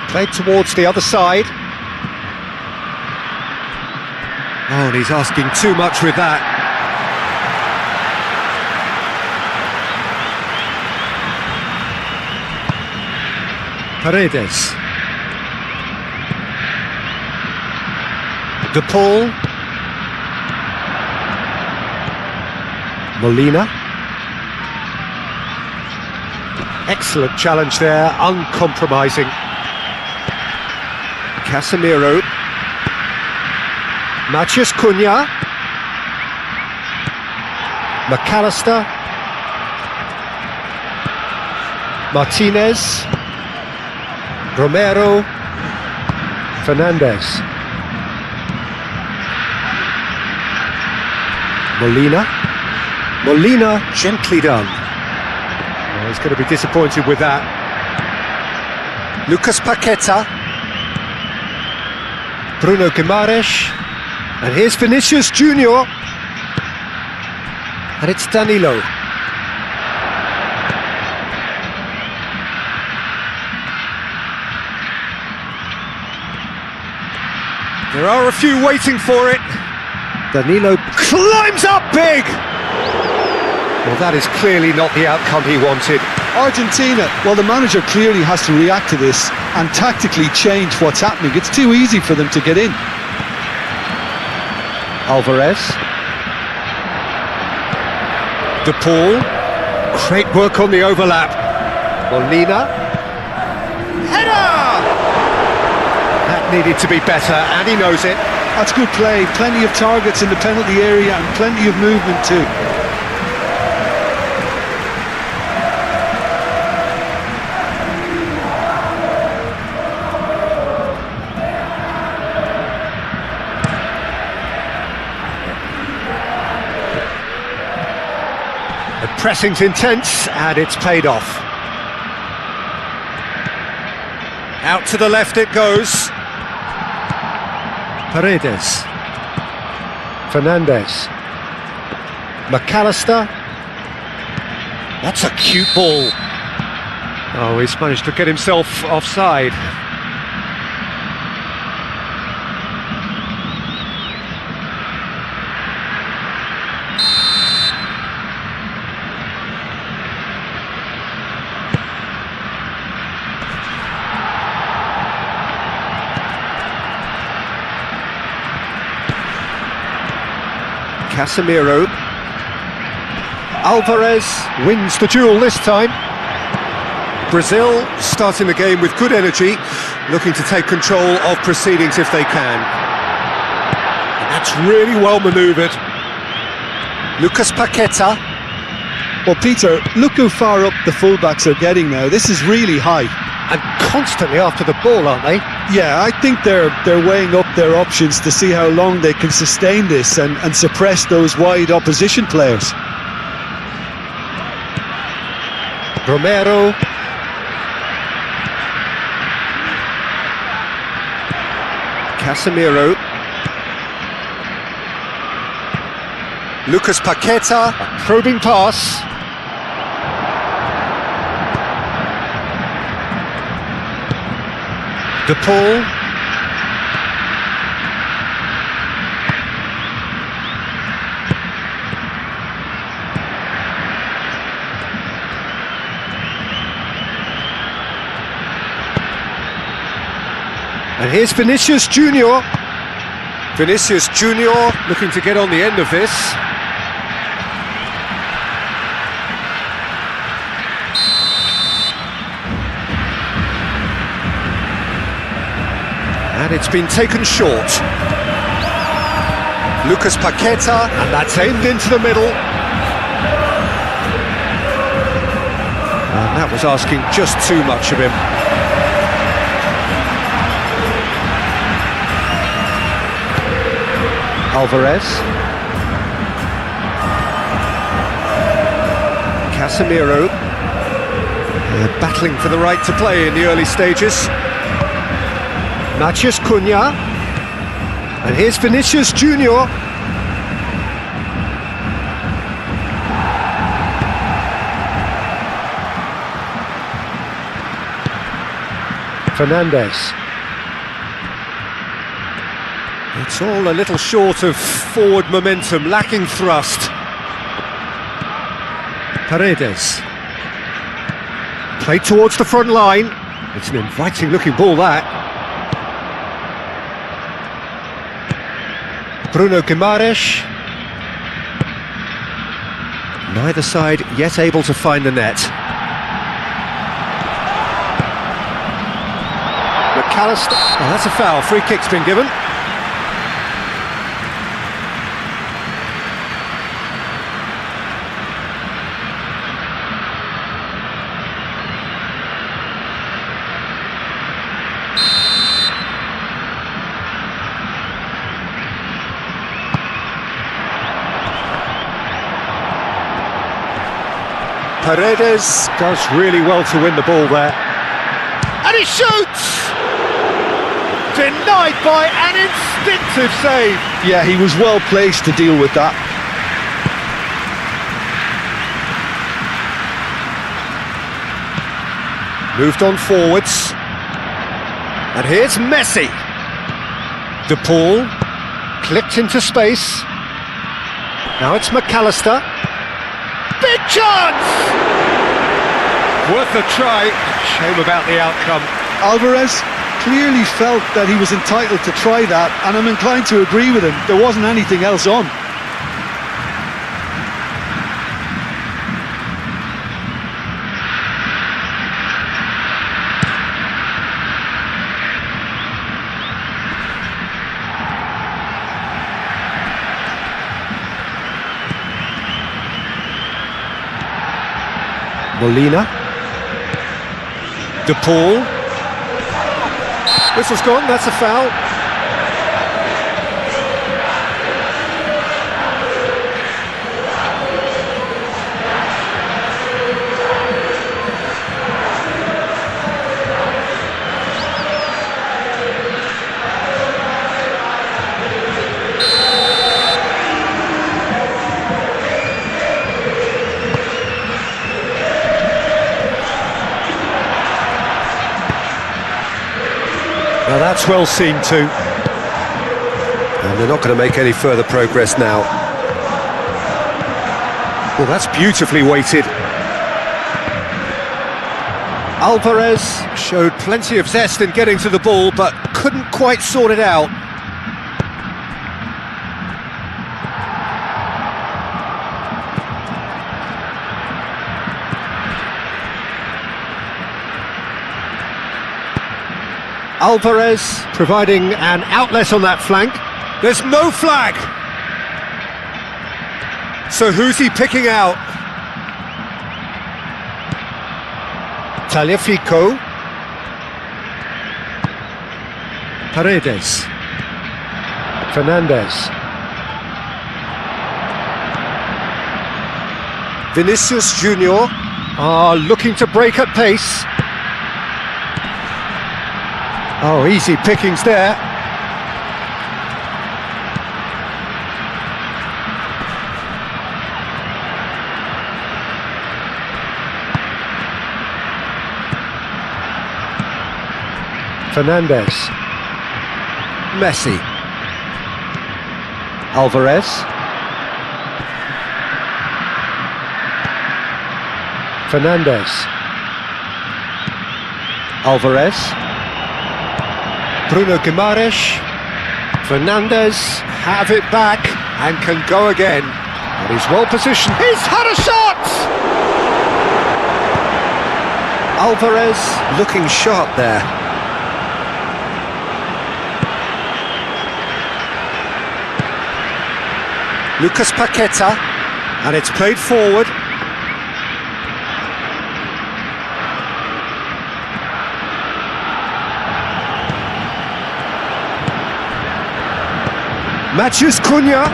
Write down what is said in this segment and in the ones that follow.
Played towards the other side. Oh, and he's asking too much with that. Paredes. De Paul. Molina. Excellent challenge there, uncompromising. Casemiro. Matheus Cunha. McAllister. Martinez. Romero. Fernandes. Molina, gently done. Oh, he's going to be disappointed with that. Lucas Paqueta. Bruno Guimaraes. And here's Vinicius Junior. And it's Danilo. There are a few waiting for it. Danilo climbs up big! Well, that is clearly not the outcome he wanted. Argentina, well, the manager clearly has to react to this and tactically change what's happening. It's too easy for them to get in. Alvarez. De Paul. Great work on the overlap. Molina. Header! That needed to be better, and he knows it. That's good play. Plenty of targets in the penalty area and plenty of movement too. The pressing's intense, and it's paid off. Out to the left it goes. Paredes. Fernandes. McAllister. That's a cute ball. Oh, he's managed to get himself offside. Casemiro. Alvarez wins the duel this time. Brazil starting the game with good energy, looking to take control of proceedings if they can. And that's really well manoeuvred. Lucas Paqueta. Well, Peter, look how far up the fullbacks are getting now. This is really high. And constantly after the ball, aren't they? Yeah, I think they're weighing up their options to see how long they can sustain this and suppress those wide opposition players. Romero. Casemiro. Lucas Paqueta. A probing pass. De Paul. And here's Vinicius Junior. Vinicius Junior looking to get on the end of this. And it's been taken short. Lucas Paqueta, and that's aimed into the middle. And that was asking just too much of him. Alvarez. Casemiro. They're battling for the right to play in the early stages. Matheus Cunha. And here's Vinicius Junior. Fernandez. It's all a little short of forward momentum, lacking thrust. Paredes. Played towards the front line. It's an inviting looking ball, that. Bruno Guimaraes. Neither side yet able to find the net. McAllister. Oh, that's a foul. Free kick's been given. Paredes does really well to win the ball there. And he shoots! Denied by an instinctive save. Yeah, he was well placed to deal with that. Moved on forwards. And here's Messi. De Paul. Clipped into space. Now it's McAllister. Big chance! Worth a try. Shame about the outcome. Alvarez clearly felt that he was entitled to try that, and I'm inclined to agree with him. There wasn't anything else on. Molina. De Paul. Whistle's gone, that's a foul. Now that's well seen too. And they're not going to make any further progress now. Well, that's beautifully weighted. Alvarez showed plenty of zest in getting to the ball, but couldn't quite sort it out. Alvarez providing an outlet on that flank. There's no flag! So who's he picking out? Tagliafico. Paredes. Fernandez. Vinicius Junior are looking to break at pace. Oh, easy pickings there. Fernandez. Messi. Alvarez. Fernandez. Alvarez. Bruno Guimaraes. Fernandez have it back and can go again. But he's well positioned. He's had a shot! Alvarez looking sharp there. Lucas Paqueta, and it's played forward. Matheus Cunha!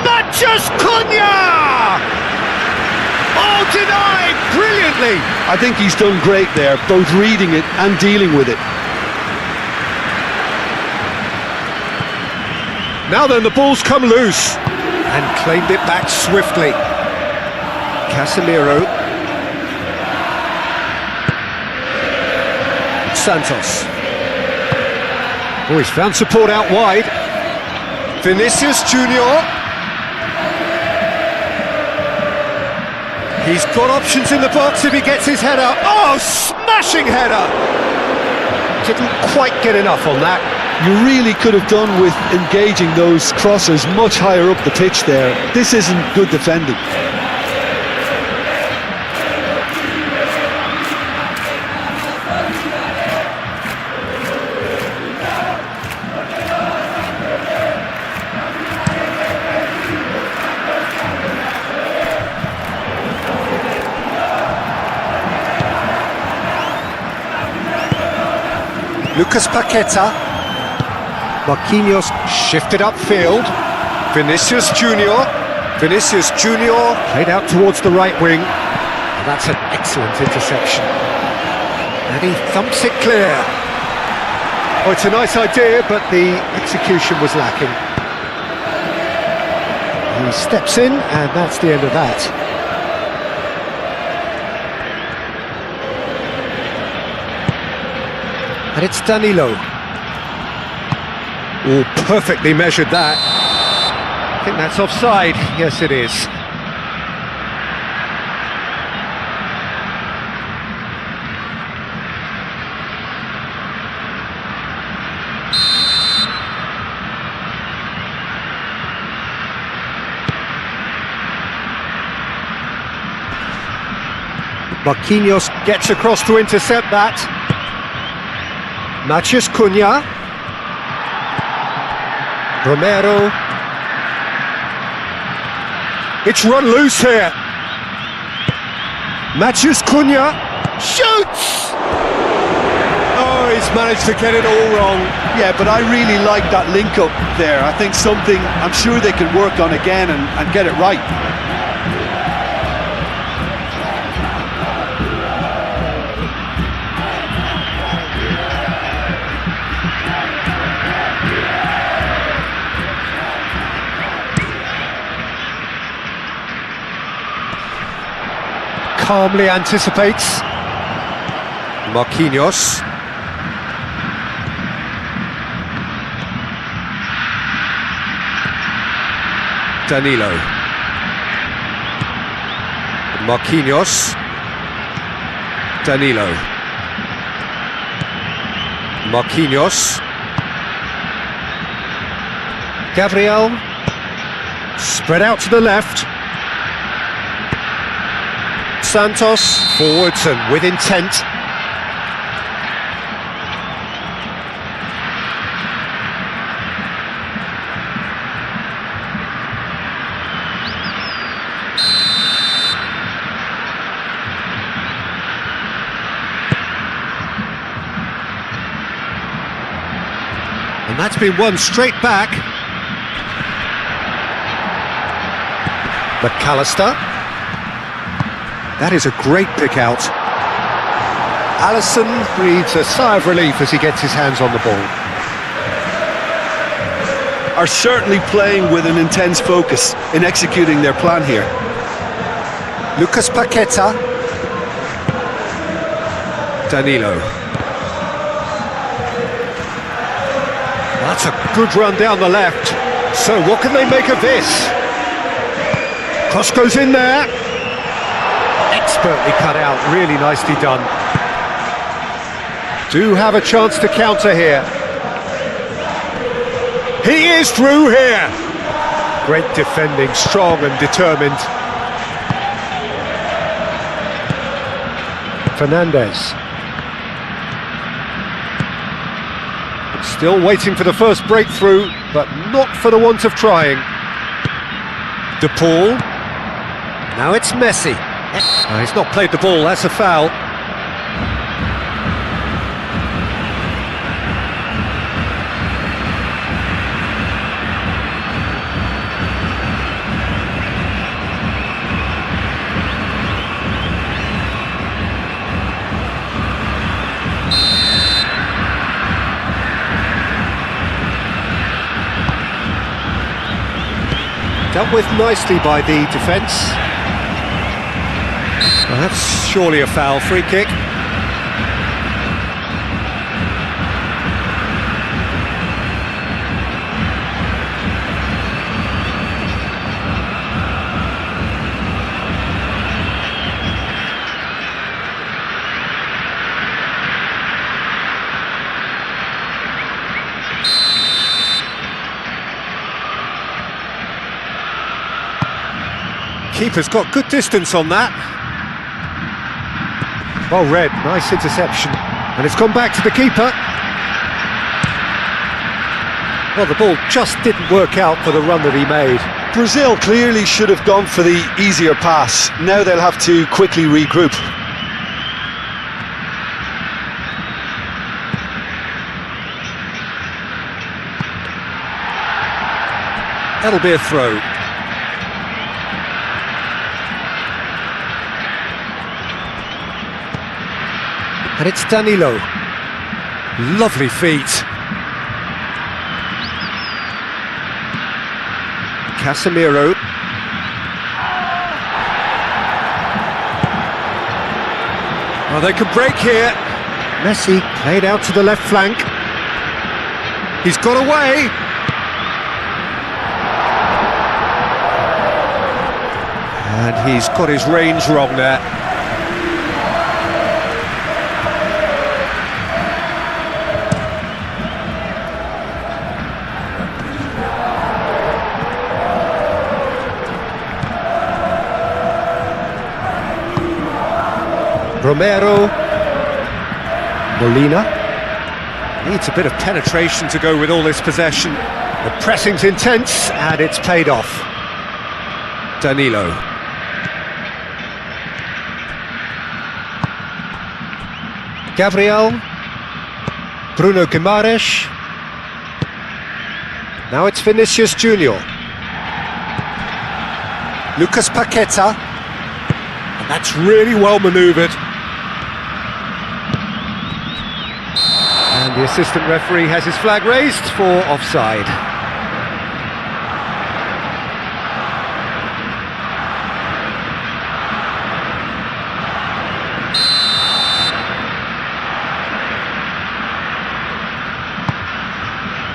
Matheus Cunha! Oh, denied brilliantly! I think he's done great there, both reading it and dealing with it. Now then, the ball's come loose and claimed it back swiftly. Casemiro. Santos. Oh, he's found support out wide. Vinicius Junior. He's got options in the box if he gets his head up. Oh, smashing header! Didn't quite get enough on that. You really could have done with engaging those crossers much higher up the pitch there. This isn't good defending. Lucas Paqueta. Marquinhos shifted upfield. Vinicius Junior. Vinicius Junior played out towards the right wing. That's an excellent interception. And he thumps it clear. Oh, it's a nice idea, but the execution was lacking. He steps in, and that's the end of that. And it's Danilo. Oh, perfectly measured that. I think that's offside. Yes, it is. Marquinhos gets across to intercept that. Matheus Cunha. Romero. It's run loose here. Matheus Cunha shoots! Oh, he's managed to get it all wrong. Yeah, but I really like that link-up there. I think something I'm sure they can work on again and get it right. Calmly anticipates. Marquinhos. Danilo. Marquinhos. Danilo. Marquinhos. Gabriel. Spread out to the left. Santos, forwards and with intent. And that's been won straight back. McAllister. That is a great pick out. Alisson breathes a sigh of relief as he gets his hands on the ball. Are certainly playing with an intense focus in executing their plan here. Lucas Paqueta. Danilo. That's a good run down the left. So what can they make of this? Cross goes in there. Expertly cut out, really nicely done. Do have a chance to counter here. He is through here. Great defending, strong and determined. Fernandes. Still waiting for the first breakthrough, but not for the want of trying. De Paul. Now it's Messi. He's not played the ball, that's a foul. Dealt with nicely by the defence. Well, that's surely a foul. Free kick. keeper's got good distance on that. Well read, nice interception. And it's gone back to the keeper. Well, the ball just didn't work out for the run that he made. Brazil clearly should have gone for the easier pass. Now they'll have to quickly regroup. That'll be a throw. And it's Danilo. Lovely feet. Casemiro. Well, they could break here. Messi played out to the left flank. He's got away. And he's got his range wrong there. Romero. Molina. Needs a bit of penetration to go with all this possession. The pressing's intense and it's paid off. Danilo. Gabriel. Bruno Guimaraes. Now it's Vinicius Junior. Lucas Paqueta. And that's really well manoeuvred. And the assistant referee has his flag raised for offside.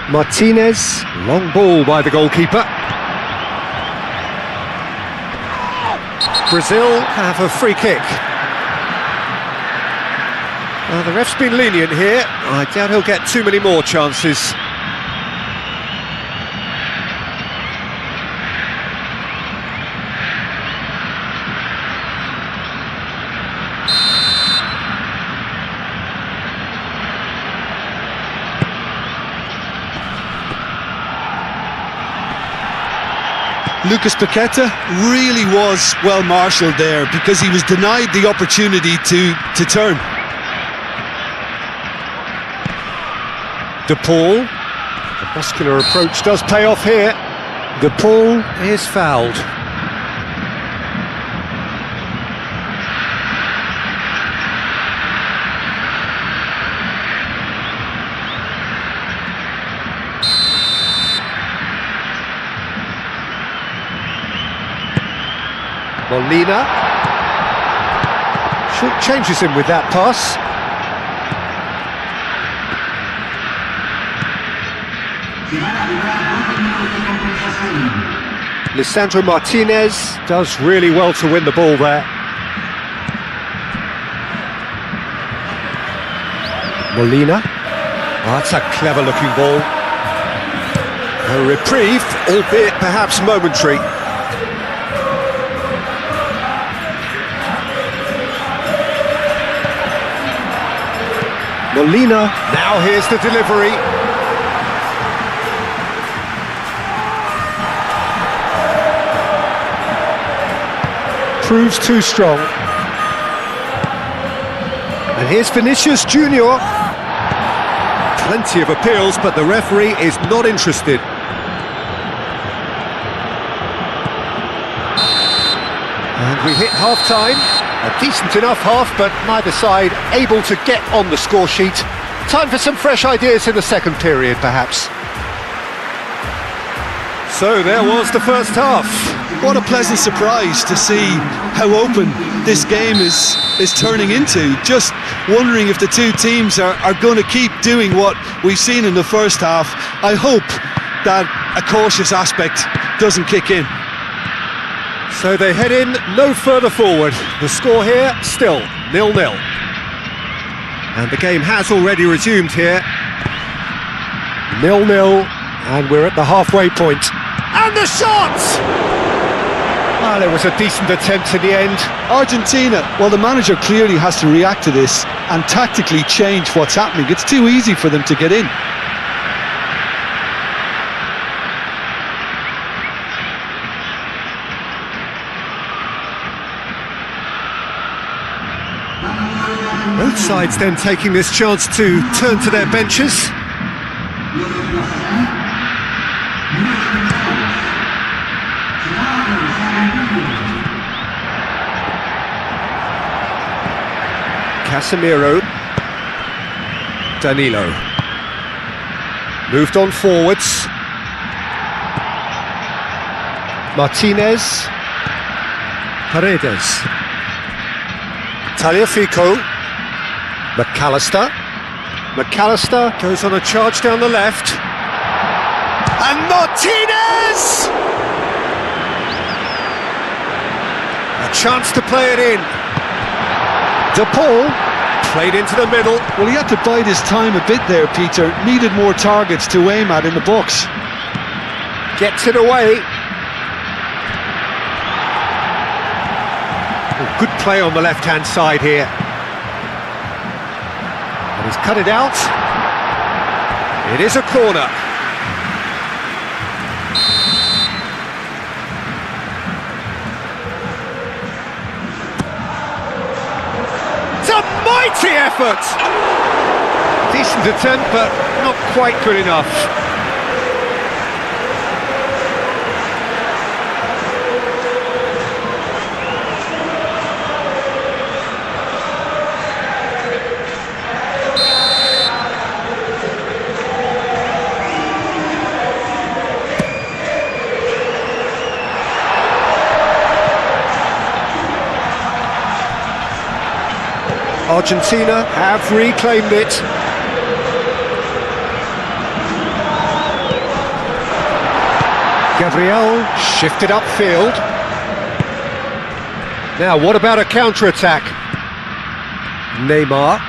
Martinez, long ball by the goalkeeper. Brazil have a free kick. Well, the ref's been lenient here. I doubt he'll get too many more chances. Lucas Paqueta really was well marshalled there because he was denied the opportunity to turn. De Paul, the muscular approach does pay off here. De Paul is fouled. Molina short changes him with that pass. Lisandro Martinez does really well to win the ball there. Molina. Oh, that's a clever looking ball. A reprieve, albeit perhaps momentary. Molina, now here's the delivery. Proves too strong. And here's Vinicius Junior. Plenty of appeals, but the referee is not interested. And we hit half-time. A decent enough half, but neither side able to get on the score sheet. Time for some fresh ideas in the second period, perhaps. So there was the first half. What a pleasant surprise to see how open this game is turning into. Just wondering if the two teams are going to keep doing what we've seen in the first half. I hope that a cautious aspect doesn't kick in. So they head in no further forward. The score here still 0-0. And the game has already resumed here. 0-0, and we're at the halfway point. And the shot! Well, it was a decent attempt in the end. Argentina, well, the manager clearly has to react to this and tactically change what's happening. It's too easy for them to get in. Both sides then taking this chance to turn to their benches. Casemiro, Danilo, moved on forwards. Martinez, Paredes, Tagliafico, McAllister goes on a charge down the left, and Martinez! A chance to play it in. De Paul played into the middle. Well, he had to bide his time a bit there, Peter. Needed more targets to aim at in the box. Gets it away. Oh, good play on the left-hand side here. And he's cut it out. It is a corner. It's a mighty effort! Decent attempt, but not quite good enough. Argentina have reclaimed it. Gabriel shifted upfield. Now, what about a counter-attack? Neymar.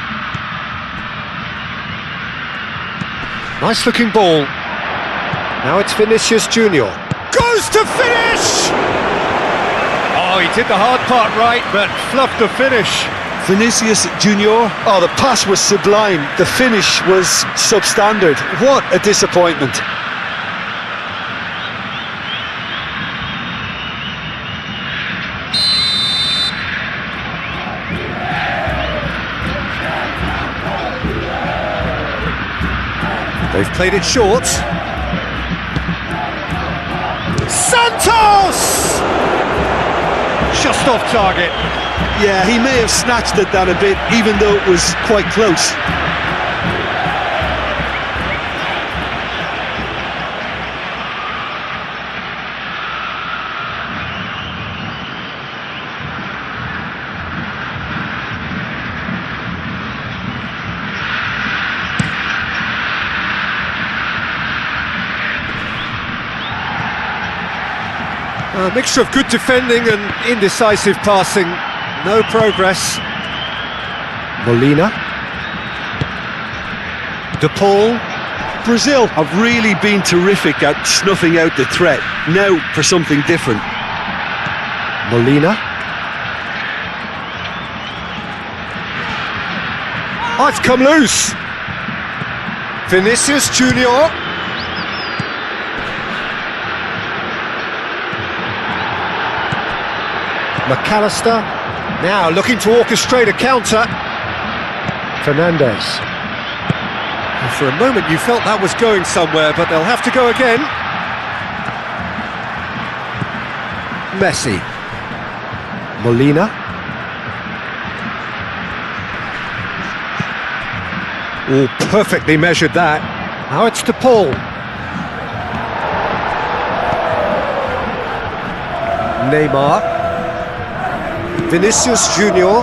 Nice looking ball. Now it's Vinicius Junior. Goes to finish! Oh, he did the hard part right, but fluffed the finish. Vinicius Junior, oh, the pass was sublime, the finish was substandard. What a disappointment. They've played it short. Santos! Just off target. Yeah, he may have snatched at that a bit, even though it was quite close. A mixture of good defending and indecisive passing. No progress. Molina. De Paul. Brazil have really been terrific at snuffing out the threat. Now for something different. Molina. Oh, it's come loose. Vinicius Junior. McAllister, now looking to orchestrate a counter. Fernandez. Well, for a moment you felt that was going somewhere, but they'll have to go again. Messi. Molina. Oh, perfectly measured that. Now it's De Paul. Neymar. Vinicius Junior.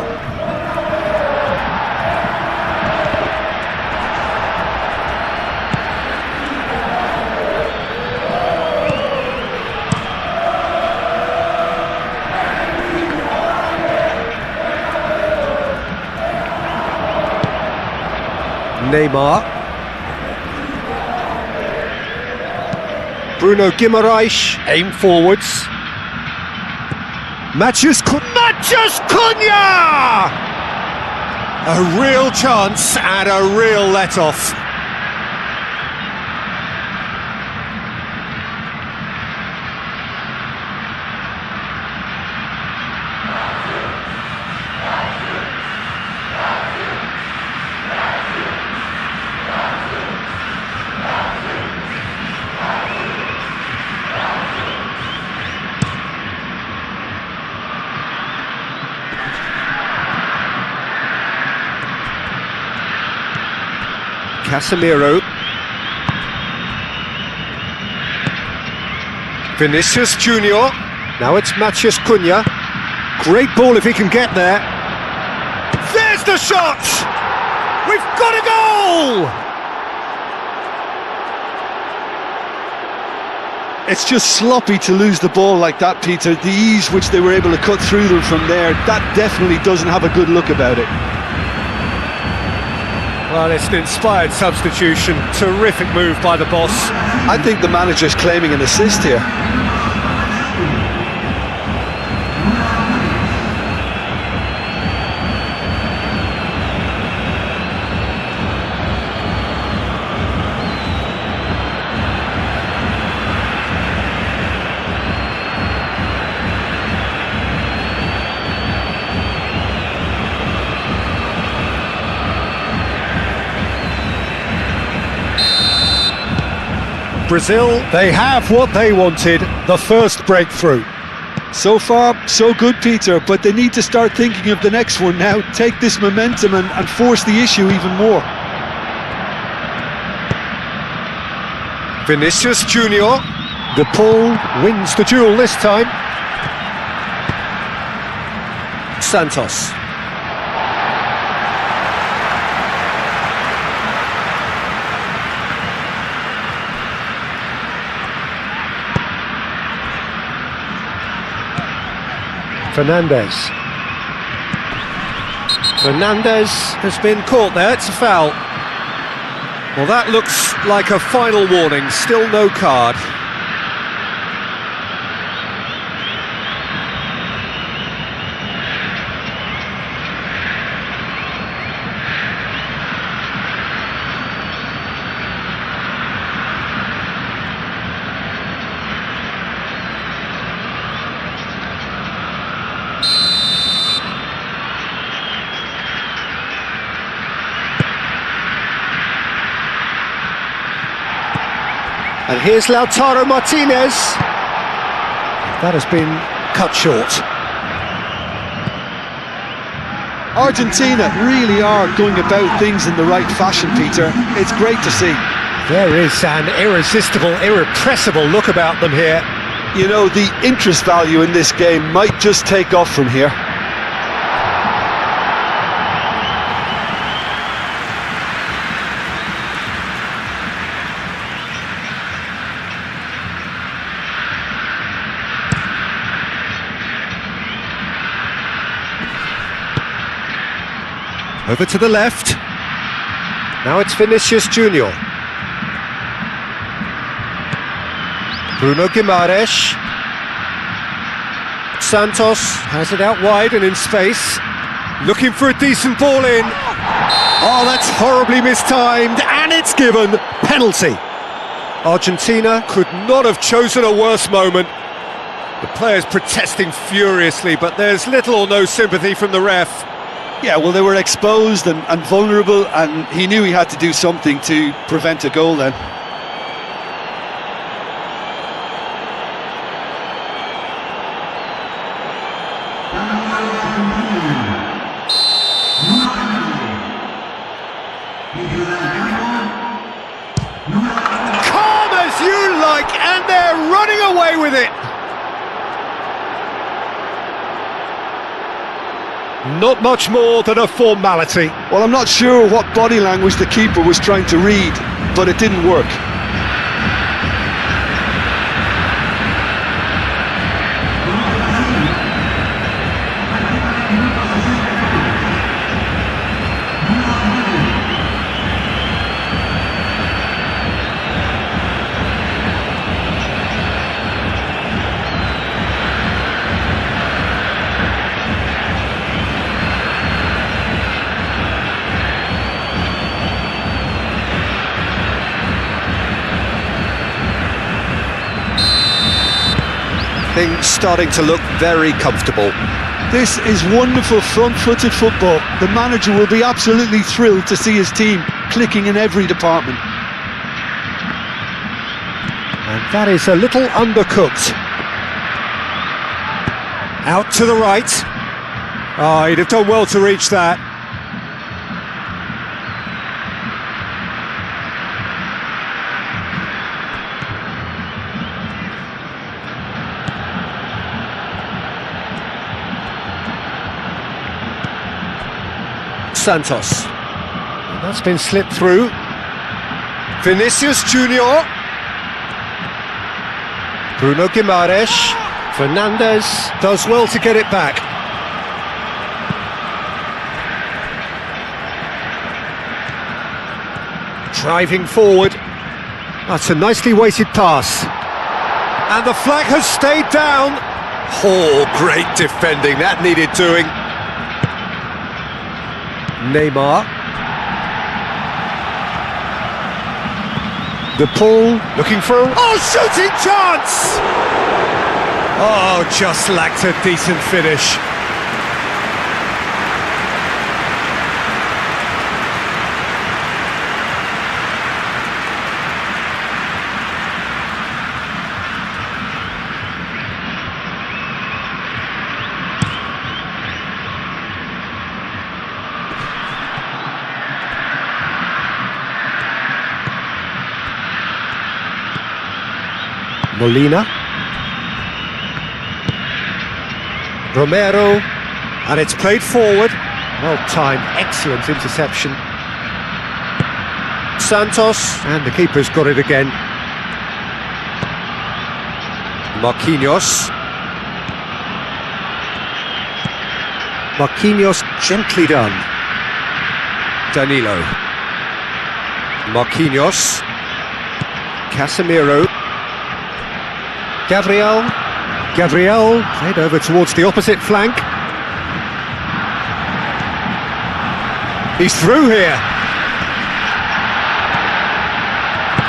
Neymar. Bruno Guimaraes, aim forwards. Matheus Cunha! A real chance and a real let-off. Casemiro. Vinicius Junior. Now it's Matheus Cunha. Great ball if he can get there. There's the shot! We've got a goal! It's just sloppy to lose the ball like that, Peter. The ease which they were able to cut through them from there, that definitely doesn't have a good look about it. Well, it's an inspired substitution. Terrific move by the boss. I think the manager's claiming an assist here. Brazil, they have what they wanted, the first breakthrough. So far, so good, Peter, but they need to start thinking of the next one now. Take this momentum and force the issue even more. Vinicius Junior. De Paul wins the duel this time. Santos. Fernandes has been caught there, it's a foul. Well, that looks like a final warning, still no card. And here's Lautaro Martinez. That has been cut short. Argentina really are going about things in the right fashion, Peter. It's great to see. There is an irresistible, irrepressible look about them here. You know, the interest value in this game might just take off from here. Over to the left. Now it's Vinicius Junior. Bruno Guimaraes. Santos has it out wide and in space. Looking for a decent ball in. Oh, that's horribly mistimed, and it's given. Penalty. Argentina could not have chosen a worse moment. The players protesting furiously, but there's little or no sympathy from the ref. Yeah, well, they were exposed and vulnerable, and he knew he had to do something to prevent a goal then. Calm as you like, and they're running away with it. Not much more than a formality. Well, I'm not sure what body language the keeper was trying to read, but it didn't work. Things starting to look very comfortable. This is wonderful front-footed football. The manager will be absolutely thrilled to see his team clicking in every department. And that is a little undercooked. Out to the right. Oh, he'd have done well to reach that. Santos. That's been slipped through. Vinicius Junior. Bruno Guimaraes. Fernandes does well to get it back. Driving forward. That's a nicely weighted pass. And the flag has stayed down. Oh, great defending. That needed doing. Neymar. De Paul looking for a... Oh, shooting chance! Oh, just lacked a decent finish. Molina. Romero. And it's played forward. Well timed, excellent interception. Santos. And the keeper's got it again. Marquinhos. Marquinhos gently done. Danilo. Marquinhos. Casemiro. Gabriel played over towards the opposite flank. He's through here.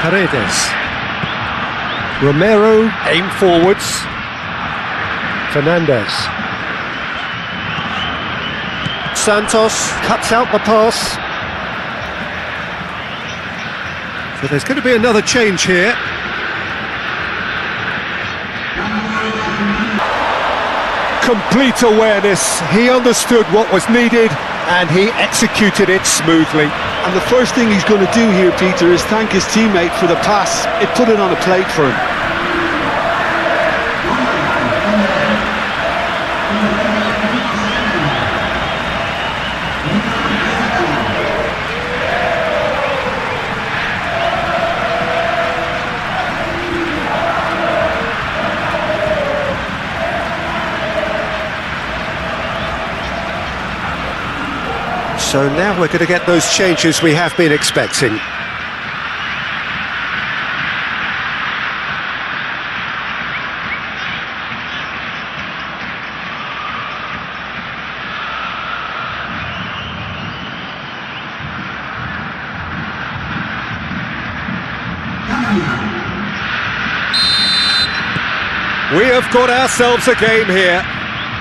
Paredes. Romero, aim forwards. Fernandes. Santos cuts out the pass. So there's going to be another change here. Complete awareness. He understood what was needed and he executed it smoothly. And the first thing he's going to do here, Peter, is thank his teammate for the pass. It put it on a plate for him. So now we're going to get those changes we have been expecting. We have got ourselves a game here.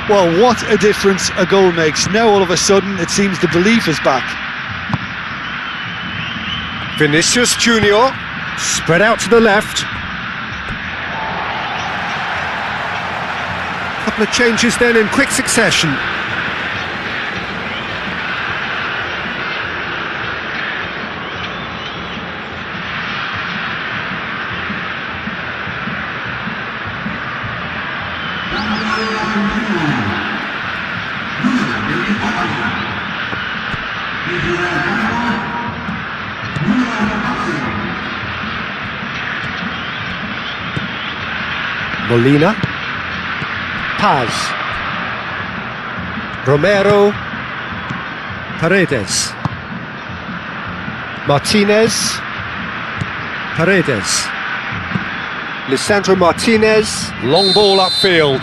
Well, what a difference a goal makes. Now all of a sudden it seems the belief is back. Vinicius Junior, spread out to the left. Couple of changes then in quick succession. Molina. Paz. Romero. Paredes. Martinez. Paredes. Lisandro Martinez. Long ball upfield.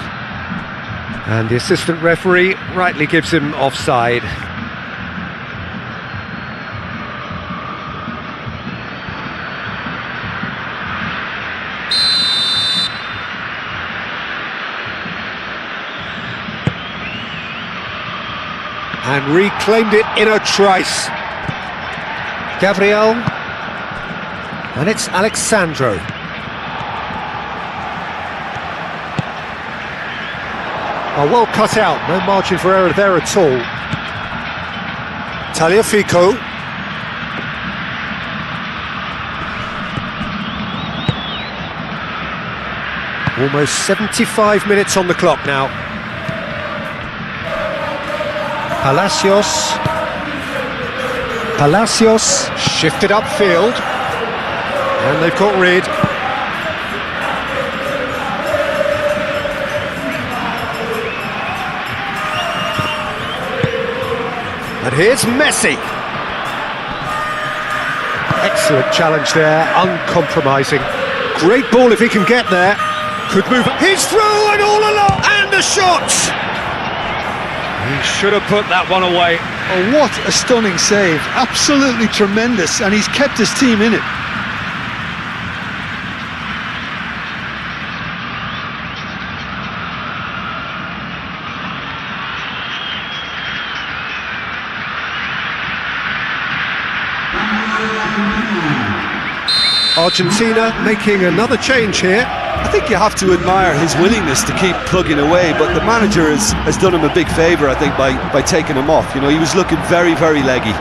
And the assistant referee rightly gives him offside. and reclaimed it in a trice. Gabriel, and it's Alexandro. Oh, well cut out, no margin for error there at all. Tagliafico. Almost 75 minutes on the clock now. Palacios shifted upfield, and they've got rid. And here's Messi. Excellent challenge there, uncompromising. Great ball if he can get there. Could move. He's through and all along, and the shot! He should have put that one away. Oh, what a stunning save. Absolutely tremendous, and he's kept his team in it. Argentina making another change here. I think you have to admire his willingness to keep plugging away, but the manager has done him a big favour, I think, by taking him off. You know, he was looking very, very leggy.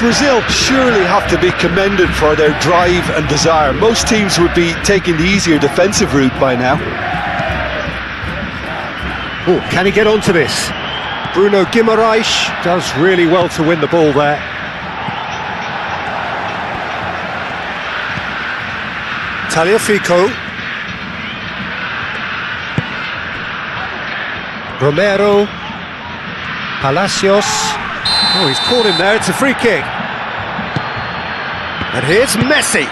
Brazil surely have to be commended for their drive and desire. Most teams would be taking the easier defensive route by now. Oh, can he get onto this? Bruno Guimaraes does really well to win the ball there. Tagliafico. Romero. Palacios. Oh, he's caught him there, it's a free kick. And here's Messi.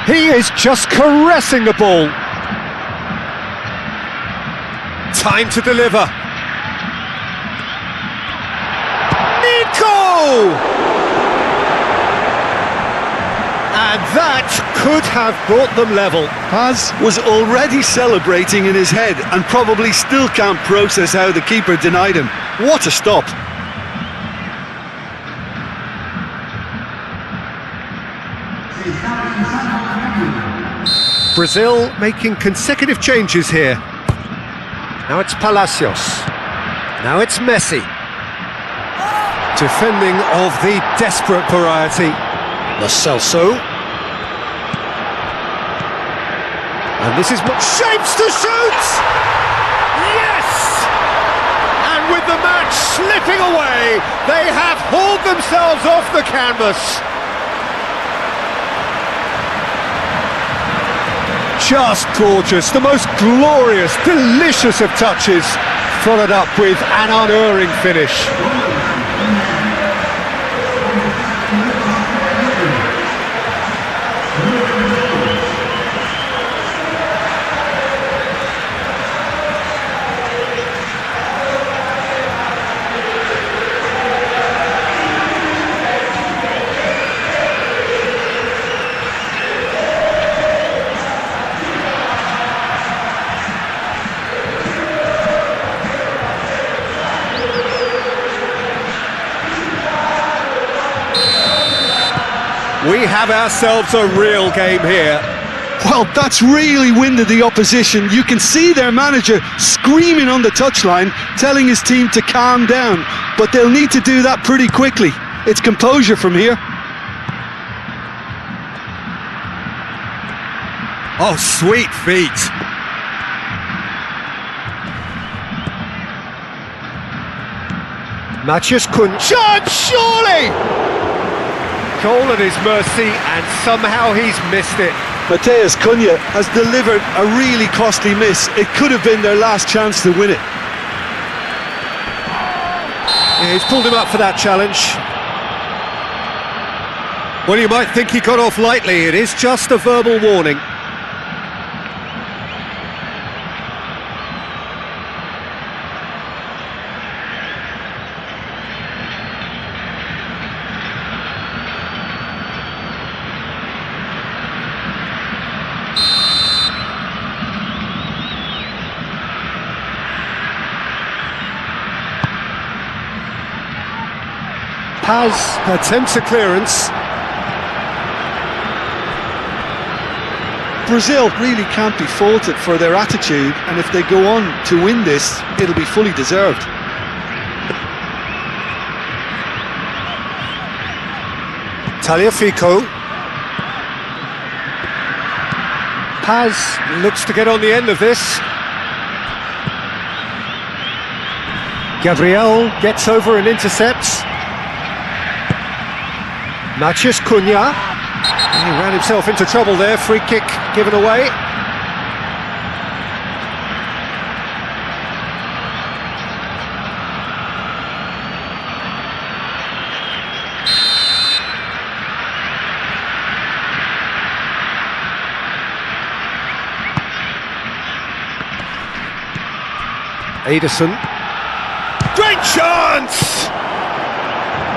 He is just caressing the ball. Time to deliver. Nico! And that could have brought them level. Paz was already celebrating in his head and probably still can't process how the keeper denied him. What a stop. Brazil making consecutive changes here. Now it's Palacios. Now it's Messi. Defending of the desperate variety. Lo Celso. And this is what shapes to shoot! Yes! And with the match slipping away, they have hauled themselves off the canvas. Just gorgeous, the most glorious, delicious of touches, followed up with an unerring finish. We have ourselves a real game here. Well, that's really winded the opposition. You can see their manager screaming on the touchline, telling his team to calm down, but they'll need to do that pretty quickly. It's composure from here. Oh, sweet feet. Matthias Cunha, surely! Goal at his mercy, and somehow he's missed it. Matthias Cunha has delivered a really costly miss. It could have been their last chance to win it. Yeah, he's pulled him up for that challenge. Well, you might think he got off lightly. It is just a verbal warning. Has attempts a clearance. Brazil really can't be faulted for their attitude, and if they go on to win this, it'll be fully deserved. Tagliafico. Paz looks to get on the end of this. Gabriel gets over and intercepts. Matheus Cunha. He ran himself into trouble there, free kick given away. Ederson. Great chance!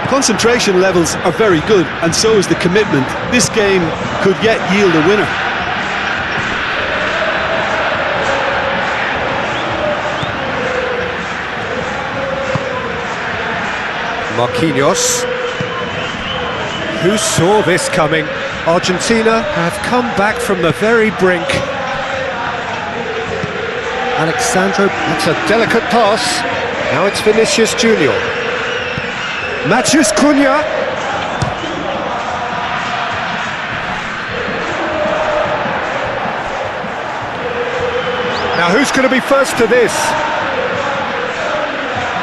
Concentration levels are very good, and so is the commitment. This game could yet yield a winner. Marquinhos. Who saw this coming? Argentina have come back from the very brink. Alexandro, that's a delicate pass. Now it's Vinicius Junior. Matheus Cunha. Now who's going to be first to this?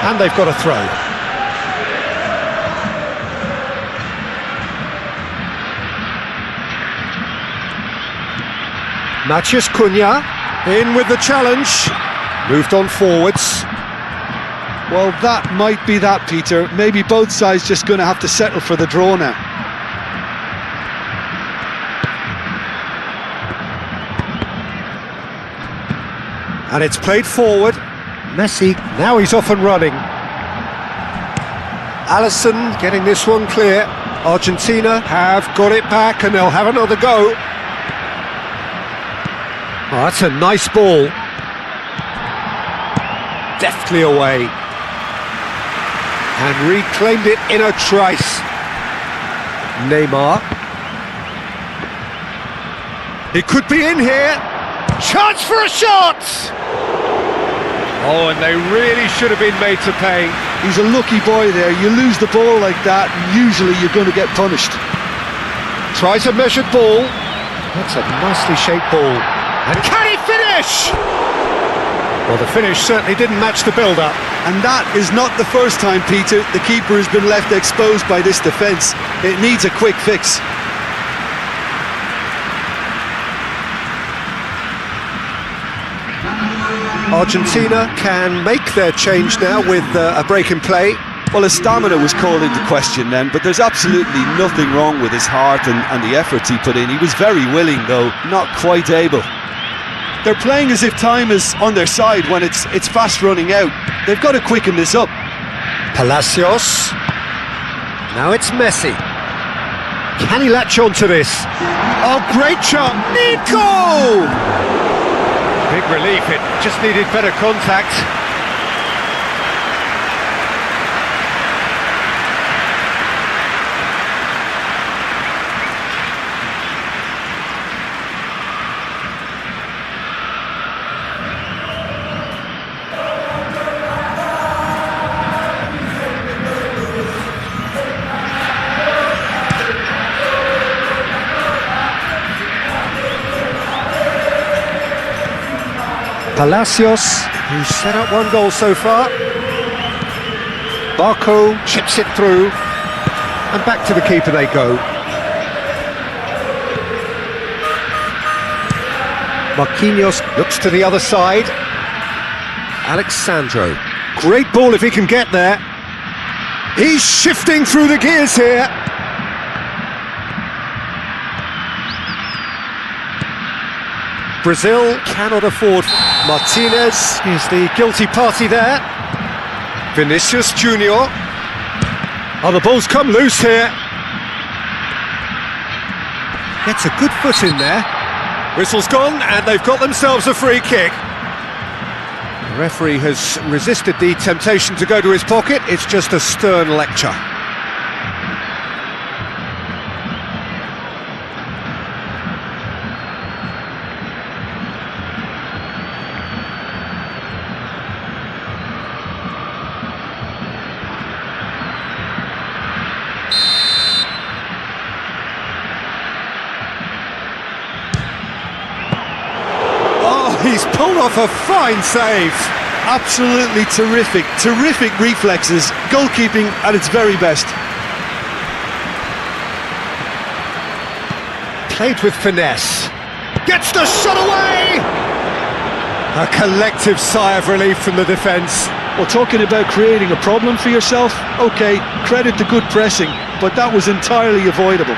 And they've got a throw. Matheus Cunha in with the challenge. Moved on forwards. Well, that might be that, Peter. Maybe both sides just going to have to settle for the draw now. And it's played forward. Messi, now he's off and running. Alisson getting this one clear. Argentina have got it back and they'll have another go. Oh, that's a nice ball. Deftly away. And reclaimed it in a trice. Neymar. He could be in here. Chance for a shot! Oh, and they really should have been made to pay. He's a lucky boy there. You lose the ball like that, and usually you're going to get punished. Tries a measured ball. That's a nicely shaped ball. And can he finish? Well, the finish certainly didn't match the build-up. And that is not the first time, Peter, the keeper has been left exposed by this defence. It needs a quick fix. Argentina can make their change now with a break in play. Well, his stamina was called into question then, but there's absolutely nothing wrong with his heart and the efforts he put in. He was very willing, though, not quite able. They're playing as if time is on their side when it's fast running out. They've got to quicken this up. Palacios. Now it's Messi. Can he latch on to this? Oh, great shot! Nico! Big relief, it just needed better contact. Palacios, who's set up one goal so far. Barco chips it through, and back to the keeper they go. Marquinhos looks to the other side. Alexandro, great ball if he can get there. He's shifting through the gears here. Brazil cannot afford. Martinez is the guilty party there. Vinicius Junior. Oh, the ball's come loose here. Gets a good foot in there. Whistle's gone, and they've got themselves a free kick. The referee has resisted the temptation to go to his pocket. It's just a stern lecture. He's pulled off a fine save. Absolutely terrific, terrific reflexes, goalkeeping at its very best. Played with finesse. Gets the shot away! A collective sigh of relief from the defence. Well, talking about creating a problem for yourself, okay, credit to good pressing, but that was entirely avoidable.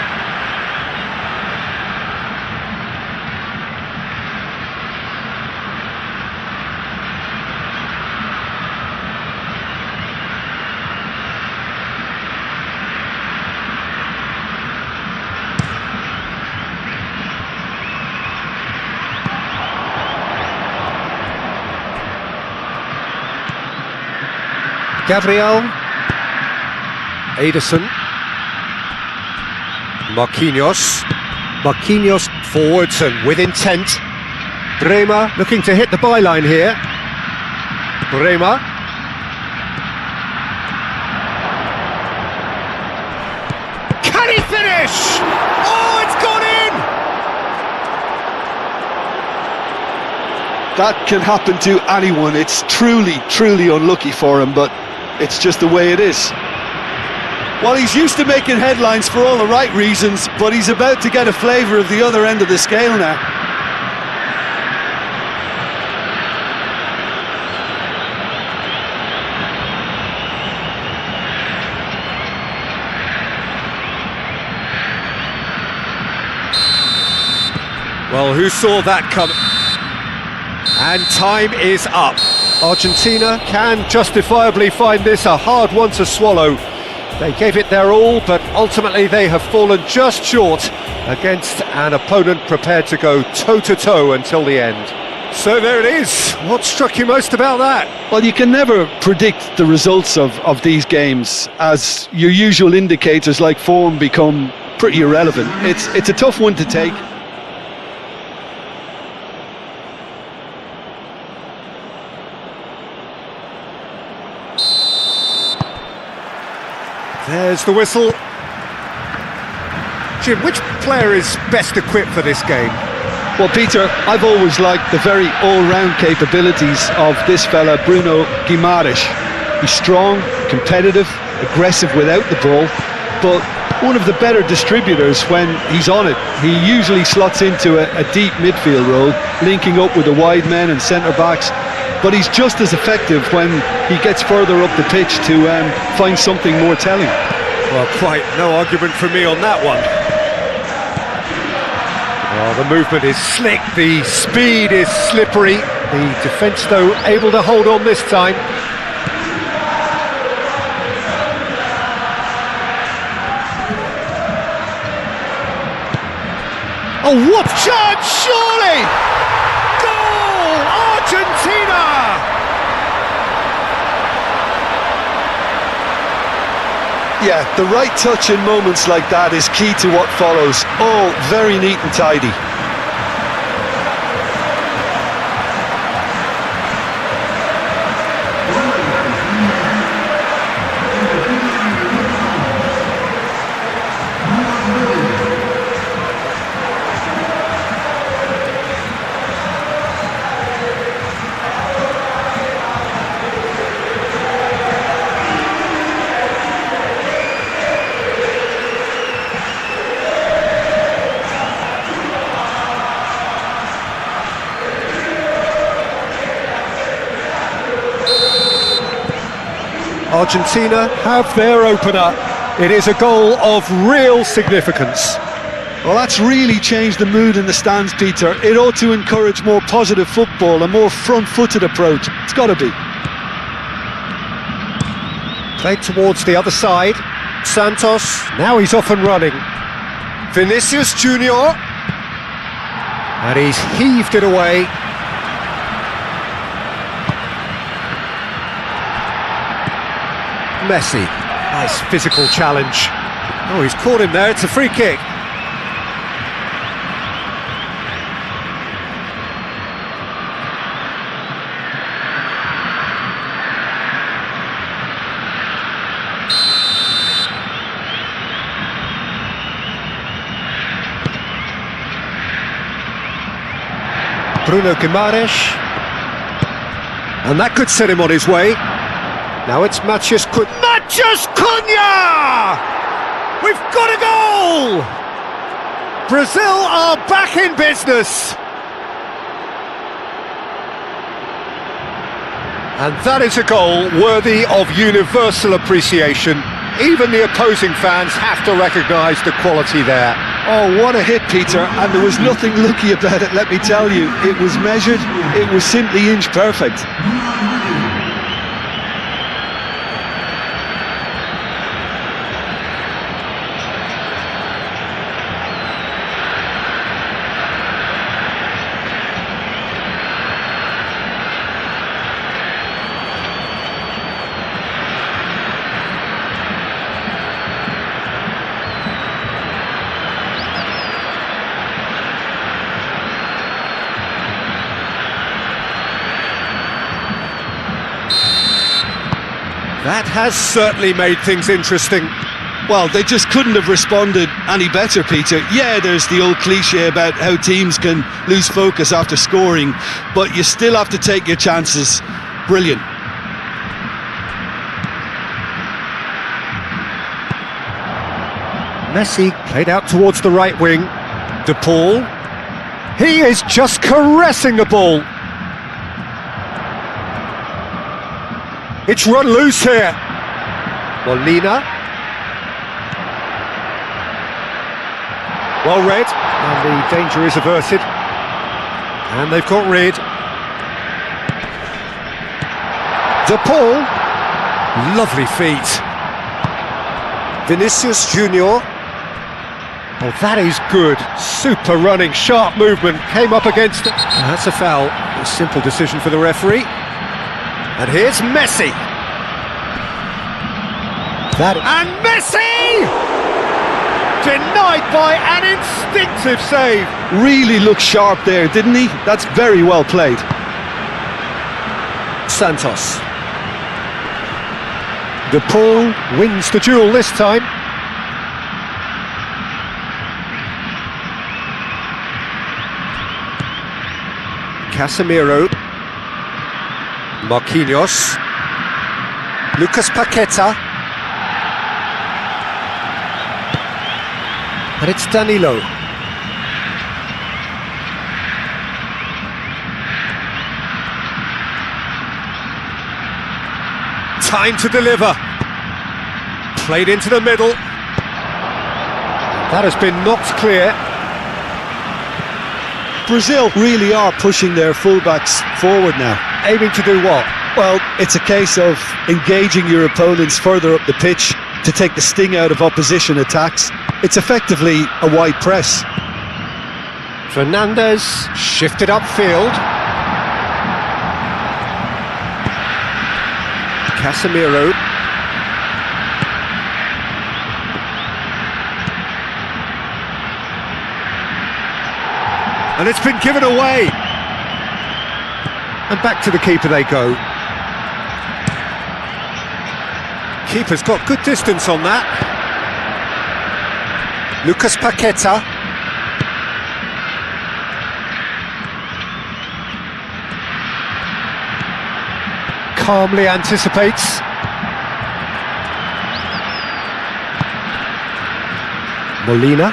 Gabriel, Ederson, Marquinhos forwards and with intent. Bremer looking to hit the byline here. Bremer. Can he finish? Oh, it's gone in! That can happen to anyone. It's truly, truly unlucky for him, but it's just the way it is. Well, he's used to making headlines for all the right reasons, but he's about to get a flavour of the other end of the scale now. Well, who saw that coming? And time is up. Argentina can justifiably find this a hard one to swallow. They gave it their all, but ultimately they have fallen just short against an opponent prepared to go toe-to-toe until the end. So there it is. What struck you most about that? Well, you can never predict the results of these games, as your usual indicators like form become pretty irrelevant. It's a tough one to take. There's the whistle. Jim, which player is best equipped for this game? Well, Peter, I've always liked the very all-round capabilities of this fella, Bruno Guimaraes. He's strong, competitive, aggressive without the ball, but one of the better distributors when he's on it. He usually slots into a deep midfield role, linking up with the wide men and centre-backs, but he's just as effective when he gets further up the pitch to find something more telling. Well, quite no argument from me on that one. Oh, the movement is slick, the speed is slippery. The defence, though, able to hold on this time. Oh, what chance, surely! Goal! Argentina! Yeah, the right touch in moments like that is key to what follows. All very neat and tidy. Argentina have their opener. It is a goal of real significance. Well, that's really changed the mood in the stands, Peter. It ought to encourage more positive football, a more front-footed approach. It's got to be. Played towards the other side. Santos, now he's off and running. Vinicius Junior. And he's heaved it away. Messi, nice physical challenge. Oh, he's caught him there, it's a free kick. Bruno Guimaraes. And that could set him on his way. Now it's Matheus Cunha! We've got a goal! Brazil are back in business! And that is a goal worthy of universal appreciation. Even the opposing fans have to recognise the quality there. Oh, what a hit, Peter, and there was nothing lucky about it, let me tell you. It was measured, it was simply inch perfect. That has certainly made things interesting. Well, they just couldn't have responded any better, Peter. Yeah, there's the old cliche about how teams can lose focus after scoring, but you still have to take your chances. Brilliant. Messi played out towards the right wing. De Paul. He is just caressing the ball. It's run loose here. Molina. Well read, and the danger is averted. And they've got rid. De Paul. Lovely feet. Vinicius Junior. Oh, that is good. Super running, sharp movement. Came up against it. That's a foul. A simple decision for the referee. And here's Messi. And Messi! Denied by an instinctive save. Really looked sharp there, didn't he? That's very well played. Santos. De Paul wins the duel this time. Casemiro. Marquinhos. Lucas Paqueta. And it's Danilo. Time to deliver. Played into the middle. That has been knocked clear. Brazil really are pushing their fullbacks forward now. Aiming to do what? Well, it's a case of engaging your opponents further up the pitch to take the sting out of opposition attacks. It's effectively a wide press. Fernandes shifted upfield. Casemiro. And it's been given away. And back to the keeper they go. Keeper's got good distance on that. Lucas Paqueta. Calmly anticipates. Molina.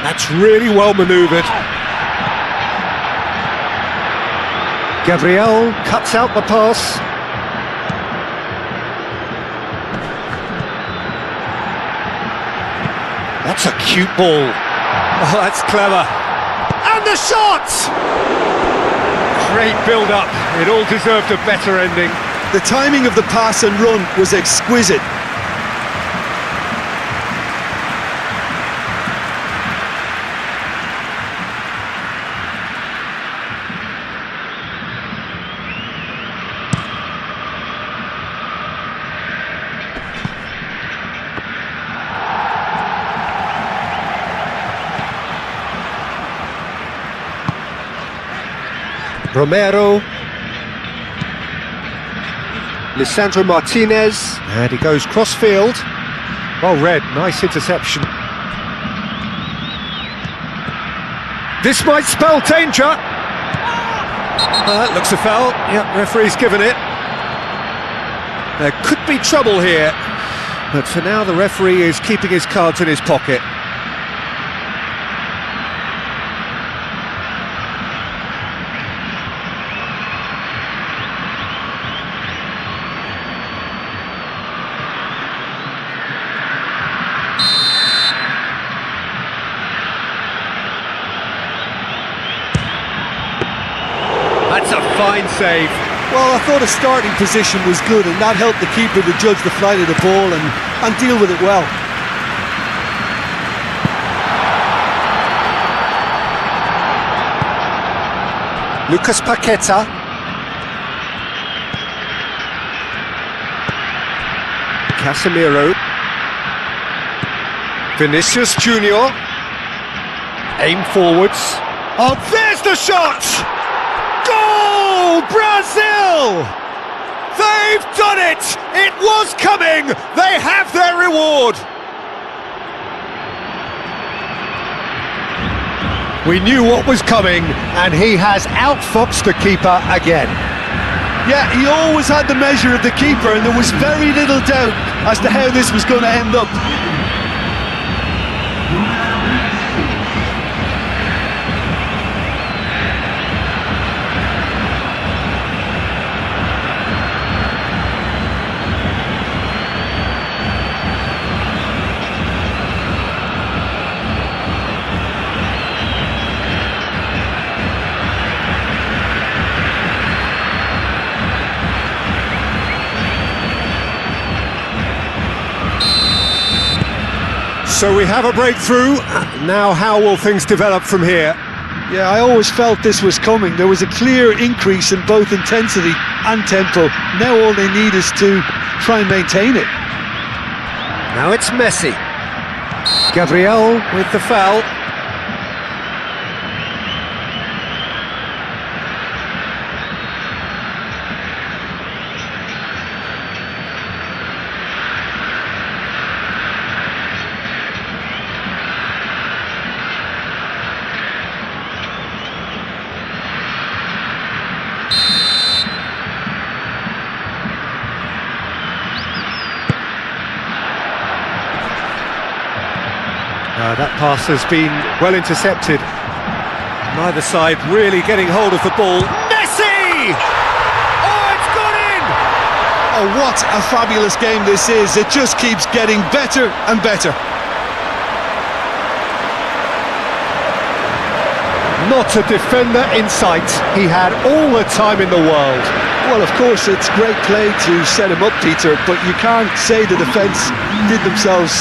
That's really well manoeuvred. Gabriel cuts out the pass. That's a cute ball. Oh, that's clever. And the shot! Great build-up. It all deserved a better ending. The timing of the pass and run was exquisite. Romero. Lisandro Martinez. And he goes cross-field. Well read, nice interception. This might spell danger. That looks a foul. Yeah, referee's given it. There could be trouble here, but for now the referee is keeping his cards in his pocket. That's a fine save. Well, I thought his starting position was good, and that helped the keeper to judge the flight of the ball and deal with it well. Lucas Paqueta. Casemiro. Vinicius Junior. Aim forwards. Oh, there's the shot! Goal! Brazil! They've done it! It was coming! They have their reward! We knew what was coming, and he has outfoxed the keeper again. Yeah, he always had the measure of the keeper, and there was very little doubt as to how this was going to end up. So we have a breakthrough. Now how will things develop from here? Yeah, I always felt this was coming. There was a clear increase in both intensity and tempo. Now all they need is to try and maintain it. Now it's Messi. Gabriel with the foul. That pass has been well intercepted. Neither side really getting hold of the ball. Messi! Oh, it's gone in! Oh, what a fabulous game this is. It just keeps getting better and better. Not a defender in sight. He had all the time in the world. Well, of course, it's great play to set him up, Peter, but you can't say the defence did themselves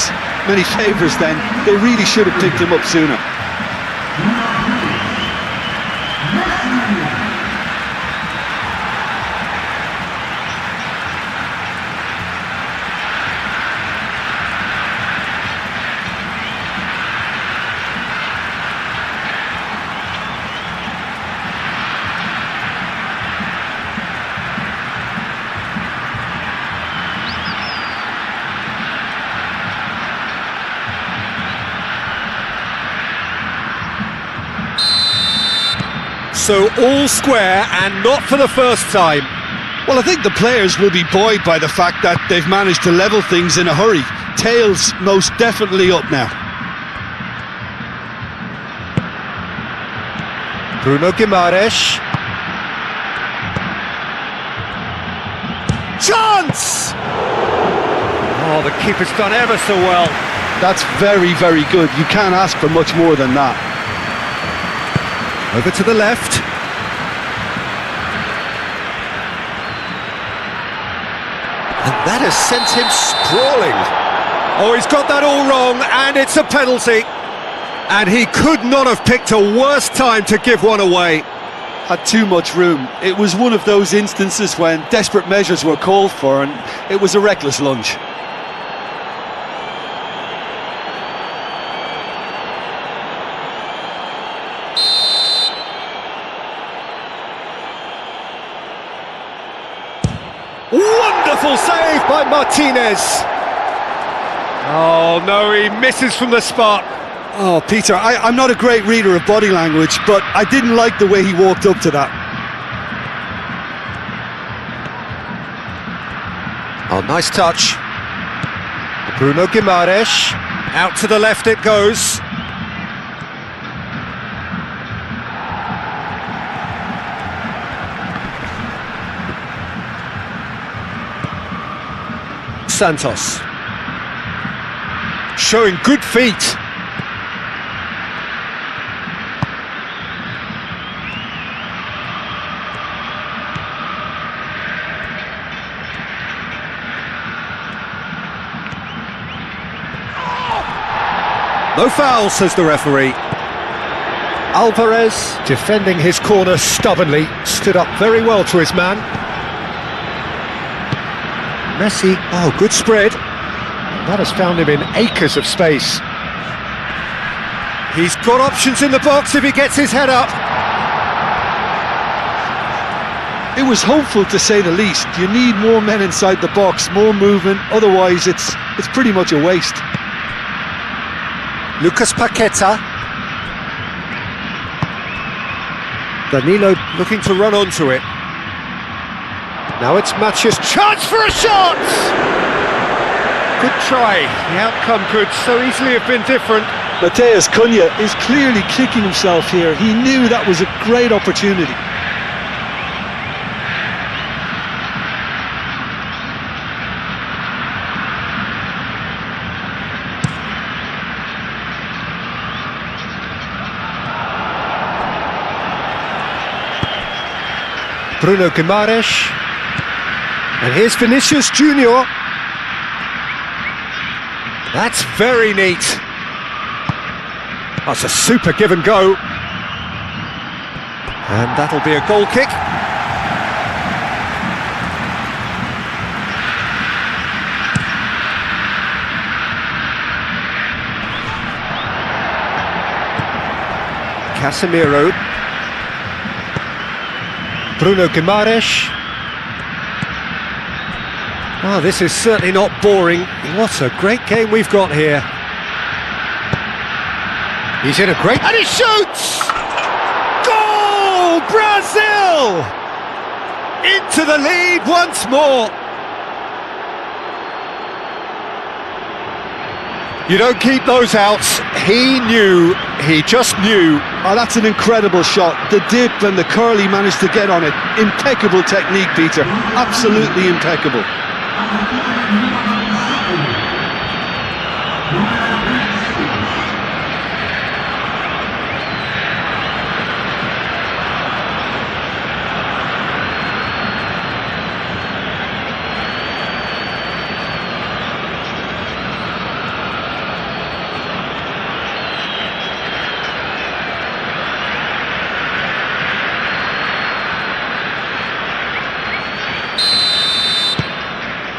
many favours then. They really should have picked him up sooner. So all square, and not for the first time. Well, I think the players will be buoyed by the fact that they've managed to level things in a hurry. Tails most definitely up now. Bruno Guimaraes. Chance! Oh, the keeper's done ever so well. That's very, very good. You can't ask for much more than that. Over to the left. And that has sent him sprawling. Oh, he's got that all wrong, and it's a penalty. And he could not have picked a worse time to give one away. Had too much room. It was one of those instances when desperate measures were called for, and it was a reckless lunge. Wonderful save by Martinez. Oh no, he misses from the spot. Oh, Peter, I'm not a great reader of body language, but I didn't like the way he walked up to that. Oh, nice touch. Bruno Guimaraes. Out to the left it goes. Santos. Showing good feet. No foul, says the referee. Alvarez, defending his corner stubbornly, stood up very well to his man. Messi, oh, good spread. That has found him in acres of space. He's got options in the box if he gets his head up. It was hopeful, to say the least. You need more men inside the box, more movement, otherwise it's pretty much a waste. Lucas Paqueta. Danilo looking to run onto it. Now it's Match's chance for a shot! Good try. The outcome could so easily have been different. Matheus Cunha is clearly kicking himself here. He knew that was a great opportunity. Bruno Guimaraes. And here's Vinicius Junior. That's very neat. That's a super give and go. And that'll be a goal kick. Casemiro. Bruno Guimaraes. Oh, this is certainly not boring. What a great game we've got here. He's in a great... And he shoots! Goal! Brazil! Into the lead once more. You don't keep those outs. He knew, he just knew. Oh, that's an incredible shot. The dip and the curl he managed to get on it. Impeccable technique, Peter. Absolutely impeccable.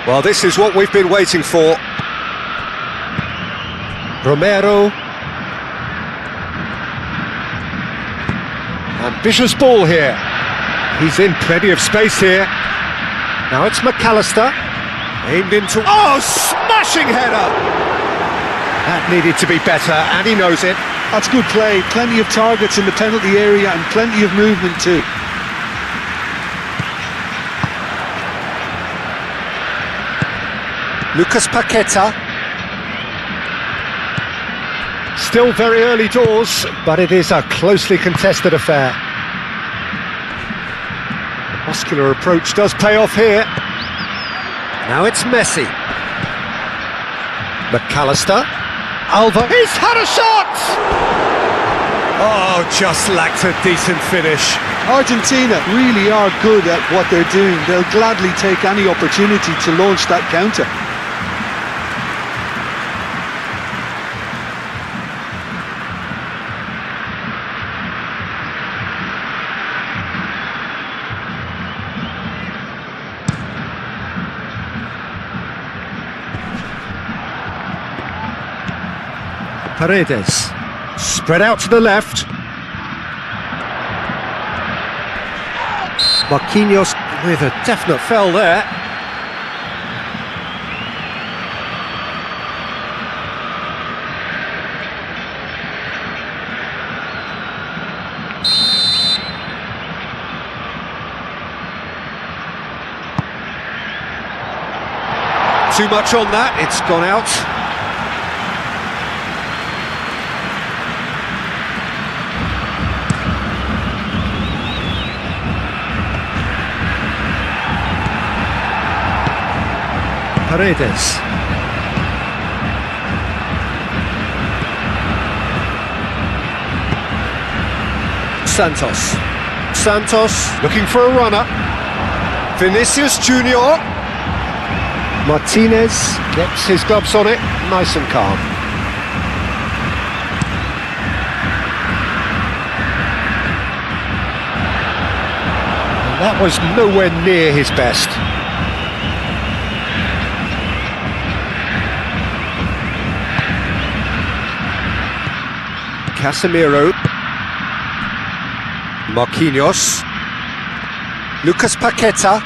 Well, this is what we've been waiting for. Romero. Ambitious ball here. He's in plenty of space here. Now it's McAllister. Aimed into... Oh, smashing header! That needed to be better, and he knows it. That's good play. Plenty of targets in the penalty area and plenty of movement too. Lucas Paqueta. Still very early doors, but it is a closely contested affair. The muscular approach does pay off here. Now it's Messi. McAllister. Alva. He's had a shot! Oh, just lacked a decent finish. Argentina really are good at what they're doing. They'll gladly take any opportunity to launch that counter. Paredes, spread out to the left. Marquinhos with a definite foul there. too much on that, it's gone out. Paredes. Santos looking for a runner. Vinicius Junior. Martinez gets his gloves on it, nice and calm. And that was nowhere near his best. Casemiro. Marquinhos. Lucas Paqueta.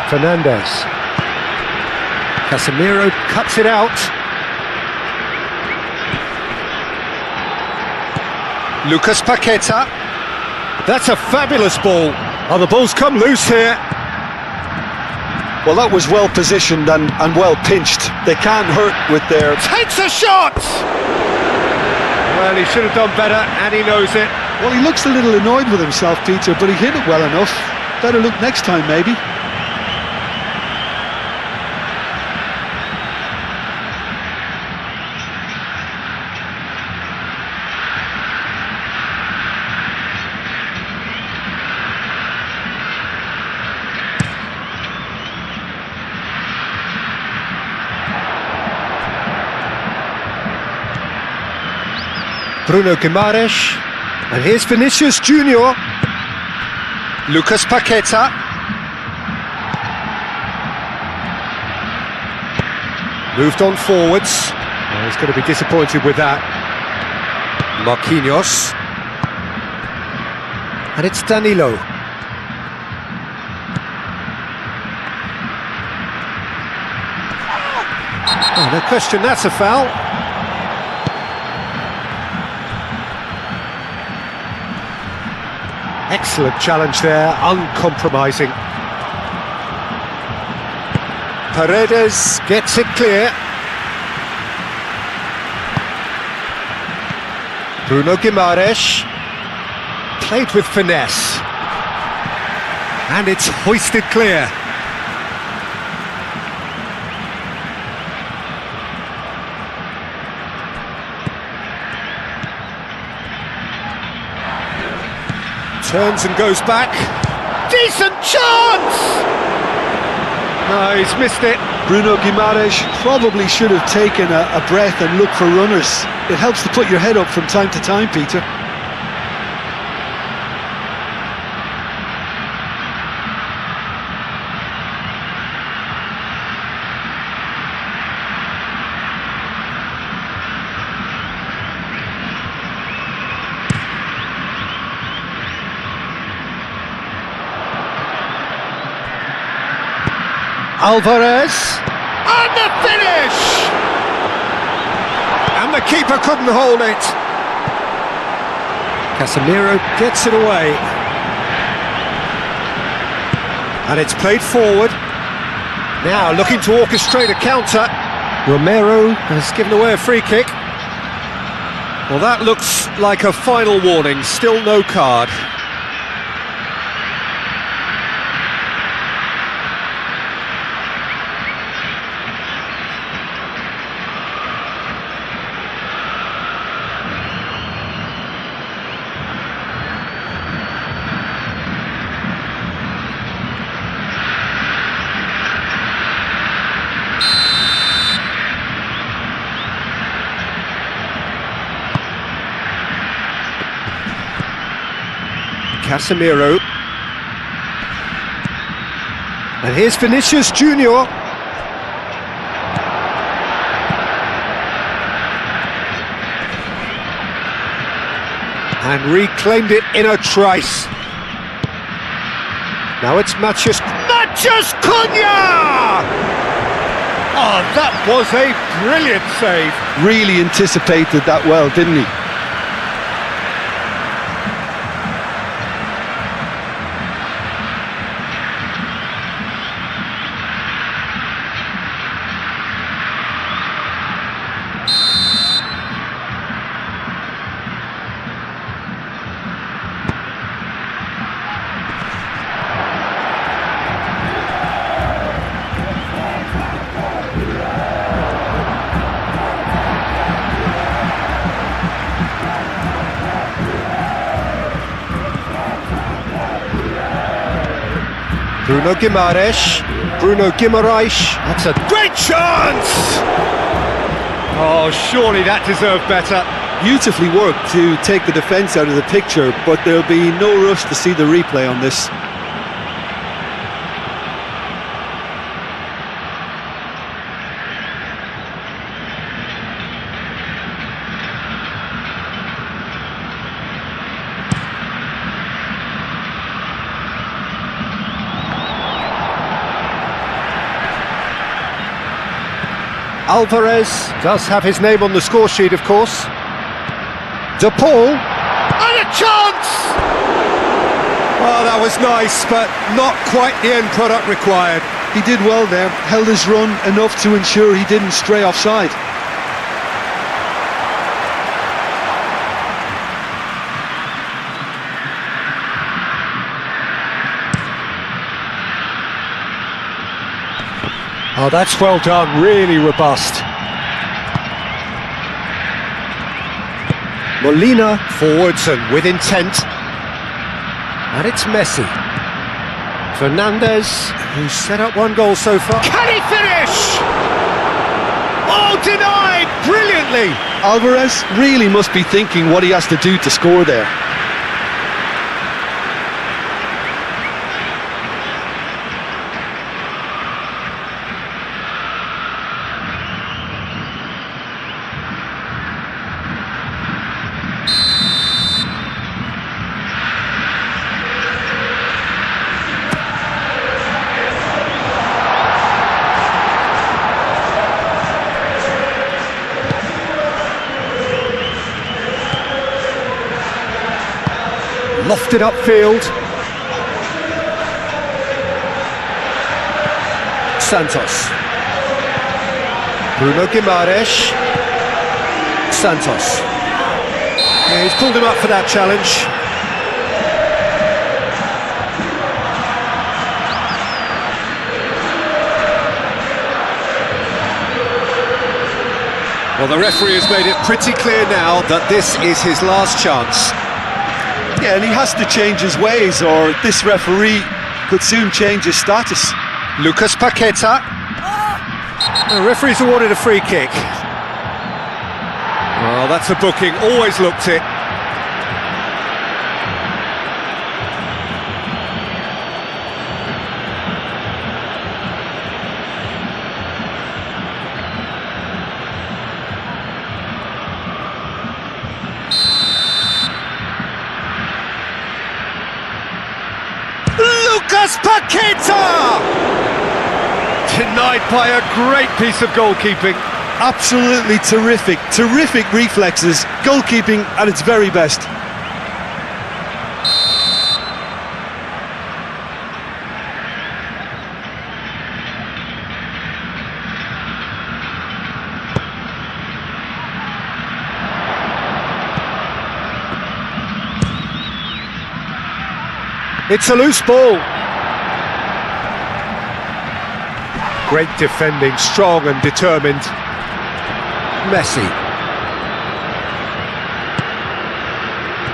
Fernandes. Casemiro cuts it out. Lucas Paqueta. That's a fabulous ball. Oh, the ball's come loose here. Well, that was well positioned and well pinched. They can't hurt with their... Takes a shot! Well, he should have done better, and he knows it. Well, he looks a little annoyed with himself, Peter, but he hit it well enough. Better look next time, maybe. Bruno Guimaraes, and here's Vinicius Junior. Lucas Paqueta. Moved on forwards. Oh, he's going to be disappointed with that. Marquinhos. And it's Danilo. Oh, no question, that's a foul. Excellent challenge there, uncompromising. Paredes gets it clear. Bruno Guimaraes. Played with finesse. And it's hoisted clear. Turns and goes back. Decent chance! No, he's missed it. Bruno Guimaraes probably should have taken a breath and looked for runners. It helps to put your head up from time to time, Peter. Alvarez, and the finish! And the keeper couldn't hold it. Casemiro gets it away. And it's played forward. Now looking to orchestrate a counter. Romero has given away a free kick. Well, that looks like a final warning, still no card. Casemiro. And here's Vinicius Junior. And reclaimed it in a trice. Now it's Matheus Cunha! Oh, that was a brilliant save. Really anticipated that well, didn't he? Bruno Guimaraes. Bruno Guimaraes. That's a great chance! Oh, surely that deserved better. Beautifully worked to take the defence out of the picture, but there'll be no rush to see the replay on this. Alvarez does have his name on the score sheet, of course. De Paul, and a chance! Oh, that was nice, but not quite the end product required. He did well there, held his run enough to ensure he didn't stray offside. Oh, that's well done, really robust. Molina forwards and with intent. And it's Messi. Fernandez, who's set up one goal so far. Can he finish? Oh, denied brilliantly. Alvarez really must be thinking what he has to do to score there. Lofted upfield. Santos. Bruno Guimaraes. Santos. Yeah, he's pulled him up for that challenge. Well, the referee has made it pretty clear now that this is his last chance. Yeah, and he has to change his ways, or this referee could soon change his status. Lucas Paqueta. The referee's awarded a free kick. Well, that's a booking, always looked it. Lucas Paqueta! Denied by a great piece of goalkeeping. Absolutely terrific, terrific reflexes, goalkeeping at its very best. It's a loose ball. Great defending, strong and determined. Messi.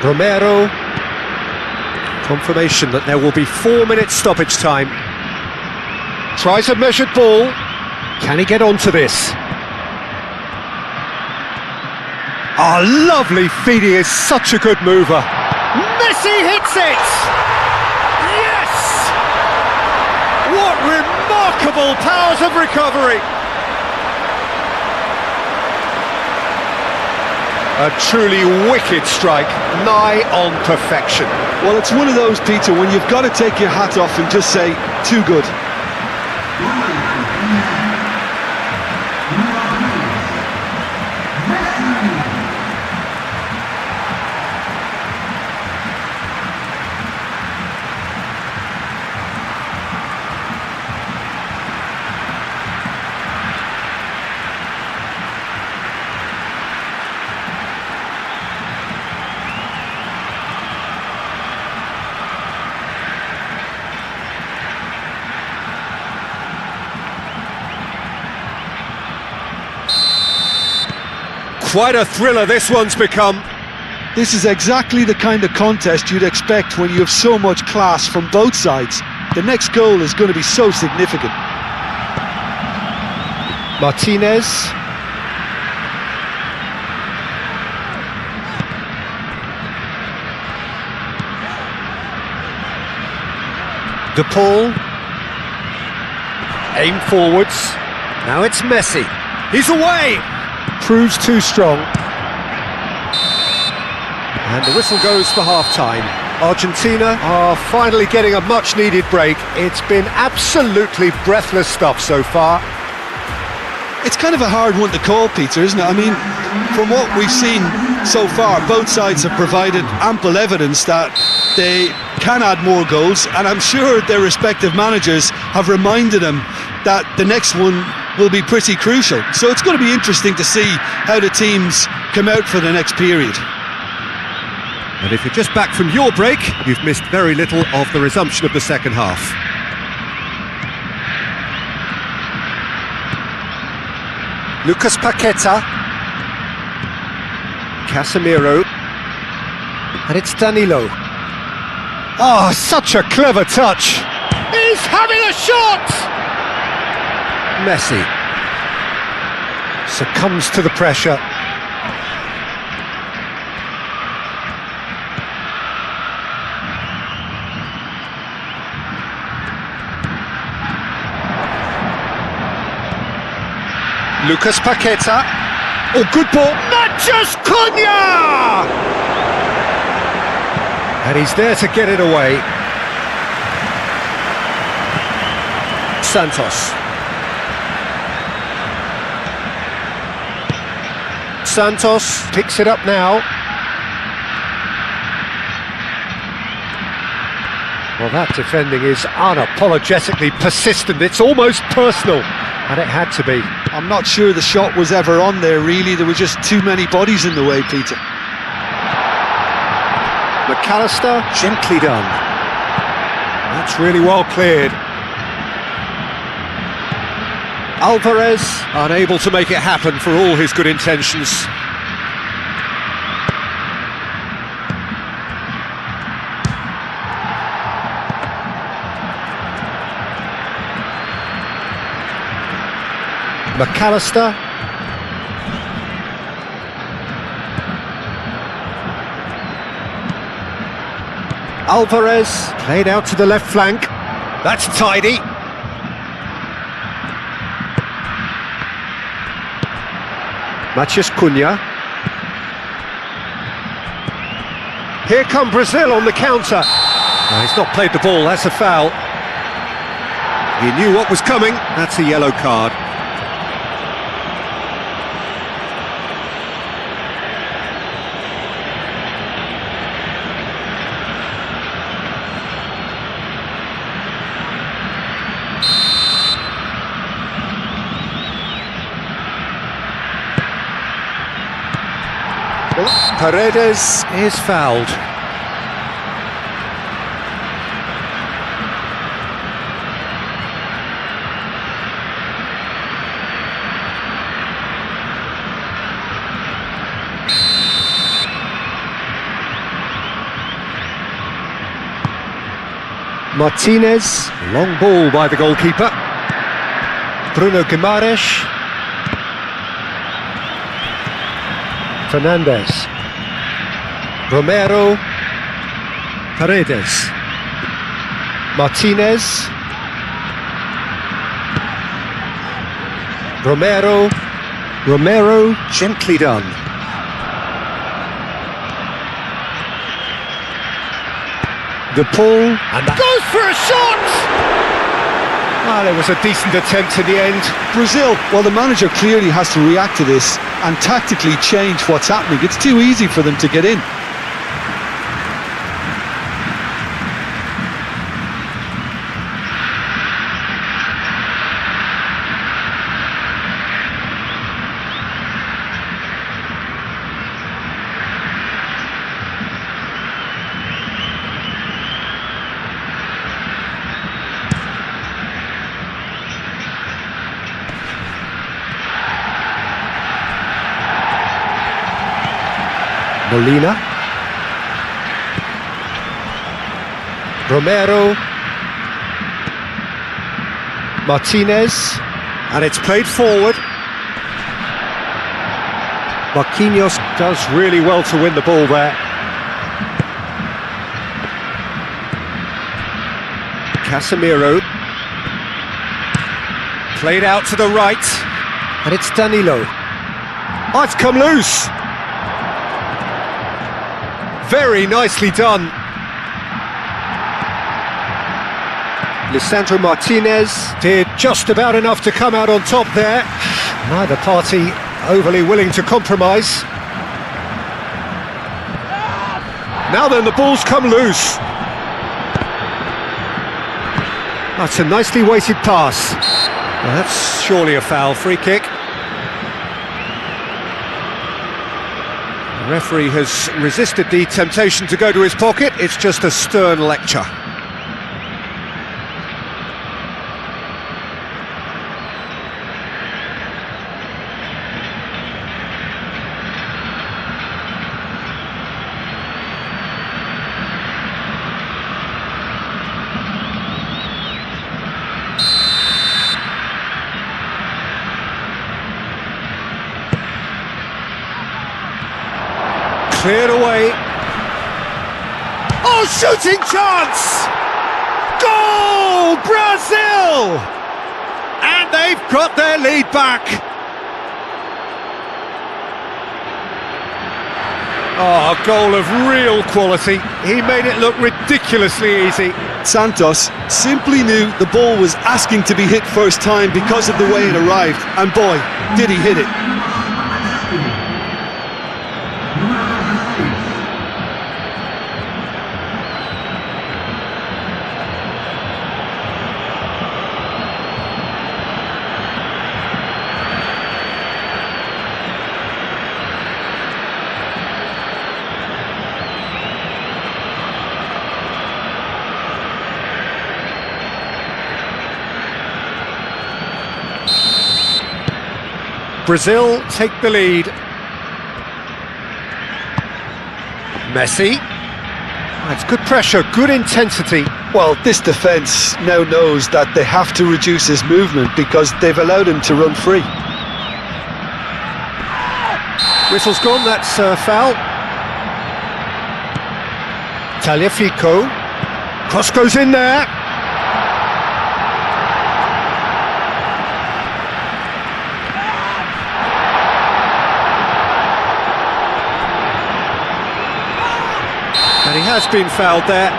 Romero. Confirmation that there will be 4 minutes stoppage time. Tries a measured ball. Can he get onto this? Oh, lovely feed, he is such a good mover. Messi hits it! Yes! What remarkable powers of recovery! A truly wicked strike, nigh on perfection. Well, it's one of those, Peter, when you've got to take your hat off and just say, too good. Quite a thriller this one's become. This is exactly the kind of contest you'd expect when you have so much class from both sides. the next goal is going to be so significant. Martinez. De Paul. Aim forwards. Now it's Messi. He's away! Proves too strong. And the whistle goes for half-time. Argentina are finally getting a much-needed break. It's been absolutely breathless stuff so far. It's kind of a hard one to call, Peter, isn't it? I mean, from what we've seen so far, both sides have provided ample evidence that they can add more goals, and I'm sure their respective managers have reminded them that the next one will be pretty crucial. So it's going to be interesting to see how the teams come out for the next period. And if you're just back from your break, you've missed very little of the resumption of the second half. Lucas Paqueta. Casemiro. And it's Danilo. Oh, such a clever touch. He's having a shot! Messi succumbs to the pressure. Lucas Paqueta. Oh, good ball. Mathias Cunha! And he's there to get it away. Santos. Santos picks it up now. Well, that defending is unapologetically persistent. It's almost personal, and it had to be. I'm not sure the shot was ever on there, really. There were just too many bodies in the way, Peter. McAllister, gently done. That's really well cleared. Alvarez, unable to make it happen for all his good intentions. McAllister. Alvarez, played out to the left flank. That's tidy. Mathias Cunha. Here come Brazil on the counter. No, he's not played the ball, that's a foul. He knew what was coming, that's a yellow card. Paredes is fouled. Martinez, long ball by the goalkeeper. Bruno Guimaraes. Fernandez. Romero. Paredes. Martinez. Romero, gently done. De Paul, and that goes for a shot! Ah, there was a decent attempt in the end. Brazil, well, the manager clearly has to react to this and tactically change what's happening. It's too easy for them to get in. Molina. Romero. Martinez, and it's played forward. Marquinhos does really well to win the ball there. Casemiro. Played out to the right, and it's Danilo. Oh, it's come loose. Very nicely done. Lisandro Martinez did just about enough to come out on top there. Neither party overly willing to compromise. Now then, the ball's come loose. That's a nicely weighted pass. Well, that's surely a foul. Free kick. The referee has resisted the temptation to go to his pocket. It's just a stern lecture. Cleared away. Oh, shooting chance! Goal! Brazil! And they've got their lead back. Oh, a goal of real quality. He made it look ridiculously easy. Santos simply knew the ball was asking to be hit first time because of the way it arrived, and boy, did he hit it. Brazil take the lead. Messi. That's good pressure, good intensity. Well, this defence now knows that they have to reduce his movement because they've allowed him to run free. Whistle's gone, that's a foul. Tagliafico. Cross goes in there. And he has been fouled there.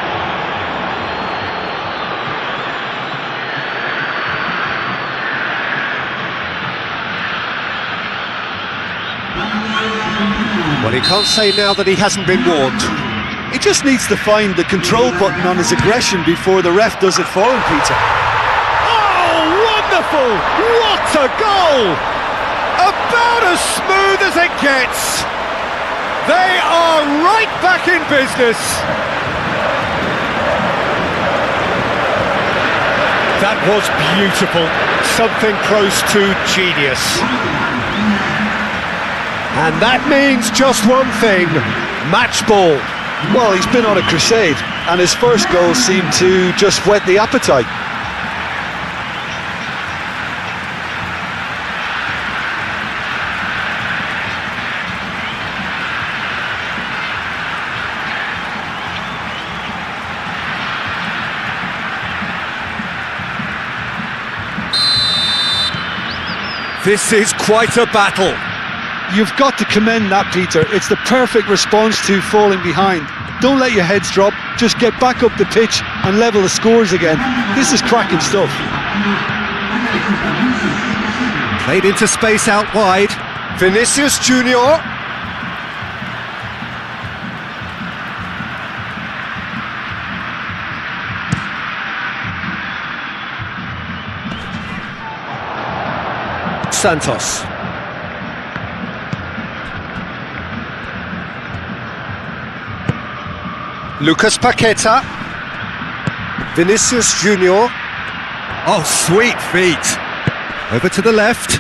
Well, he can't say now that he hasn't been warned. He just needs to find the control button on his aggression before the ref does it for him, Peter. Oh, wonderful! What a goal! About as smooth as it gets. They are right back in business. That was beautiful. Something close to genius. And that means just one thing. Match ball. Well, he's been on a crusade, and his first goal seemed to just whet the appetite. This is quite a battle. You've got to commend that, Peter. It's the perfect response to falling behind. Don't let your heads drop, just get back up the pitch and level the scores again. This is cracking stuff. Played into space out wide. Vinicius Junior. Santos. Lucas Paqueta. Vinicius Junior. Oh, sweet feet. Over to the left.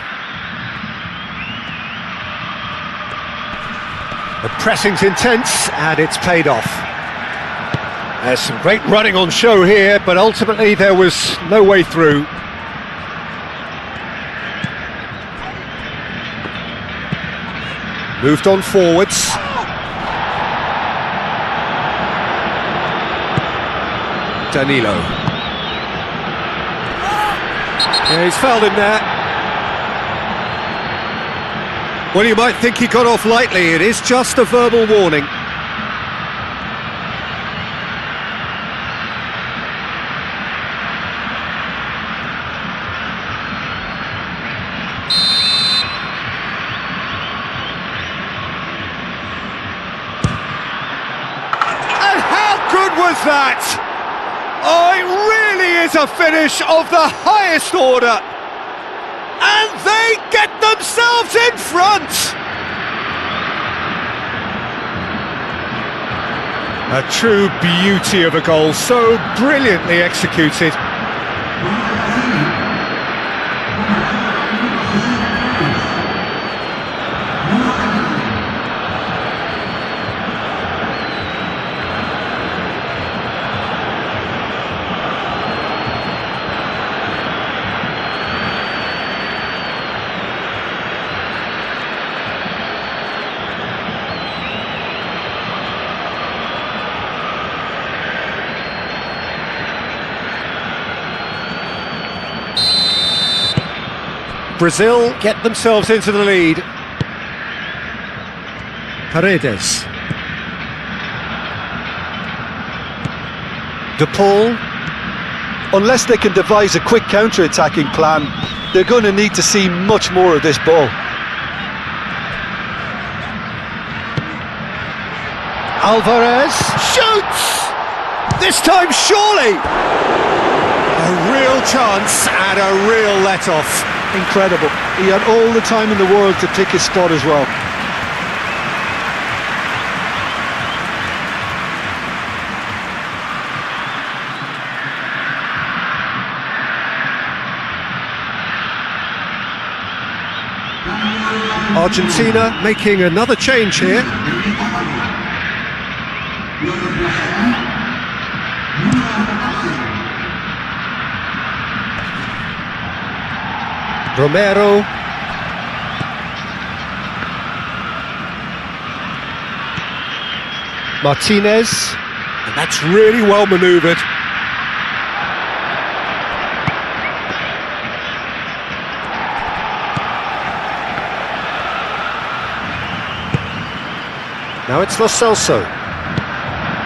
The pressing's intense and it's paid off. There's some great running on show here, but ultimately there was no way through. Moved on forwards. Danilo. Yeah, he's fouled him there. Well, you might think he got off lightly. It is just a verbal warning. And how good was that? Oh, it really is a finish of the highest order. And they get themselves in front! A true beauty of a goal, so brilliantly executed. Brazil get themselves into the lead. Paredes. De Paul. Unless they can devise a quick counter-attacking plan, they're going to need to see much more of this ball. Alvarez shoots! This time surely! A real chance and a real let-off. Incredible. He had all the time in the world to pick his spot as well. Argentina making another change here. Romero. Martinez. And that's really well manoeuvred. Now it's Lo Celso.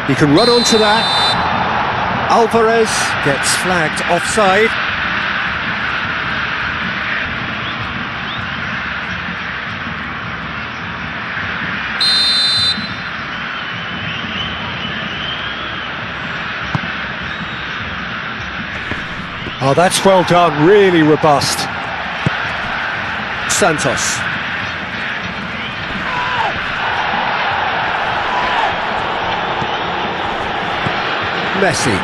He can run onto that. Alvarez gets flagged offside. Oh, that's well done, really robust. Santos. Messi.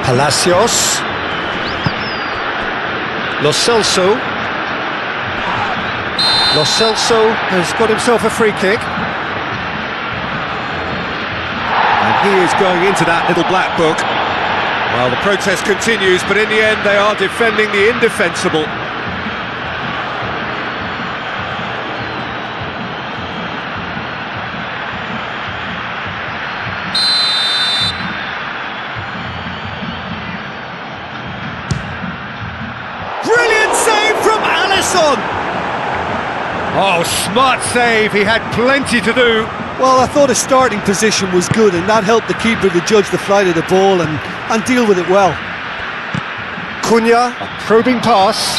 Palacios. Lo Celso. Lo Celso has got himself a free kick. And he is going into that little black book. Well, the protest continues, but in the end they are defending the indefensible. Brilliant save from Alisson! Oh, smart save, he had plenty to do. Well, I thought his starting position was good, and that helped the keeper to judge the flight of the ball and deal with it well. Cunha, a probing pass.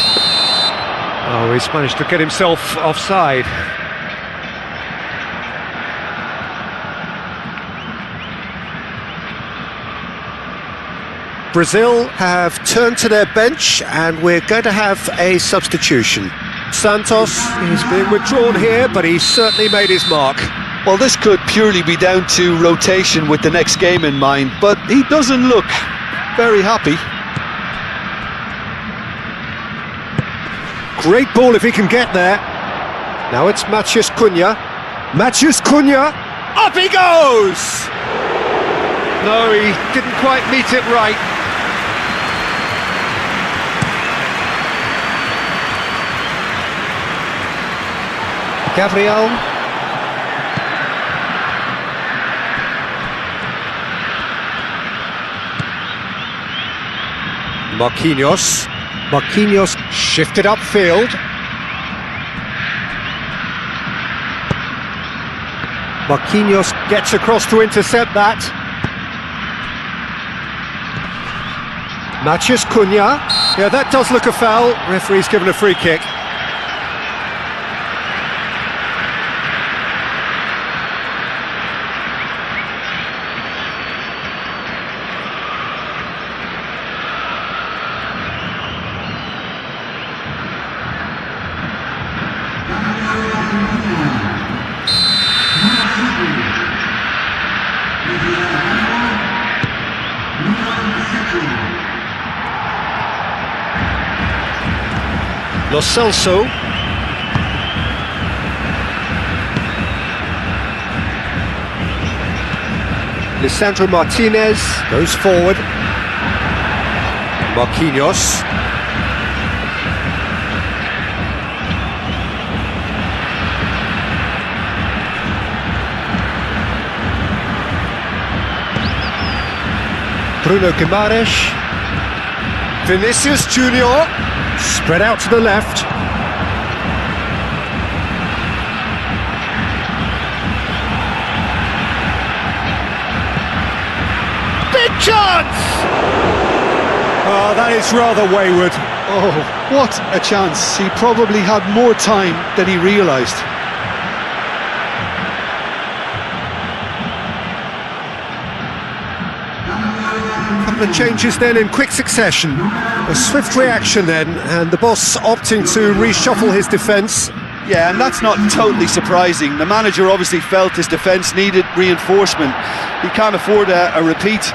Oh, he's managed to get himself offside. Brazil have turned to their bench, and we're going to have a substitution. Santos is being withdrawn here, but he's certainly made his mark. Well, this could purely be down to rotation with the next game in mind, but he doesn't look very happy. Great ball if he can get there. Now it's Matheus Cunha. Matheus Cunha, up he goes! No, he didn't quite meet it right. Gabriel. Marquinhos. Marquinhos shifted upfield. Marquinhos gets across to intercept that. Matheus Cunha. Yeah, that does look a foul. Referee's given a free kick. Lo Celso. Lisandro Martinez goes forward. Marquinhos. Bruno Guimaraes. Vinicius Junior. Spread out to the left. Big chance! Oh, that is rather wayward. Oh, what a chance. He probably had more time than he realised. Couple of changes then in quick succession. A swift reaction then, and the boss opting to reshuffle his defence. Yeah, and that's not totally surprising. The manager obviously felt his defence needed reinforcement. He can't afford a repeat.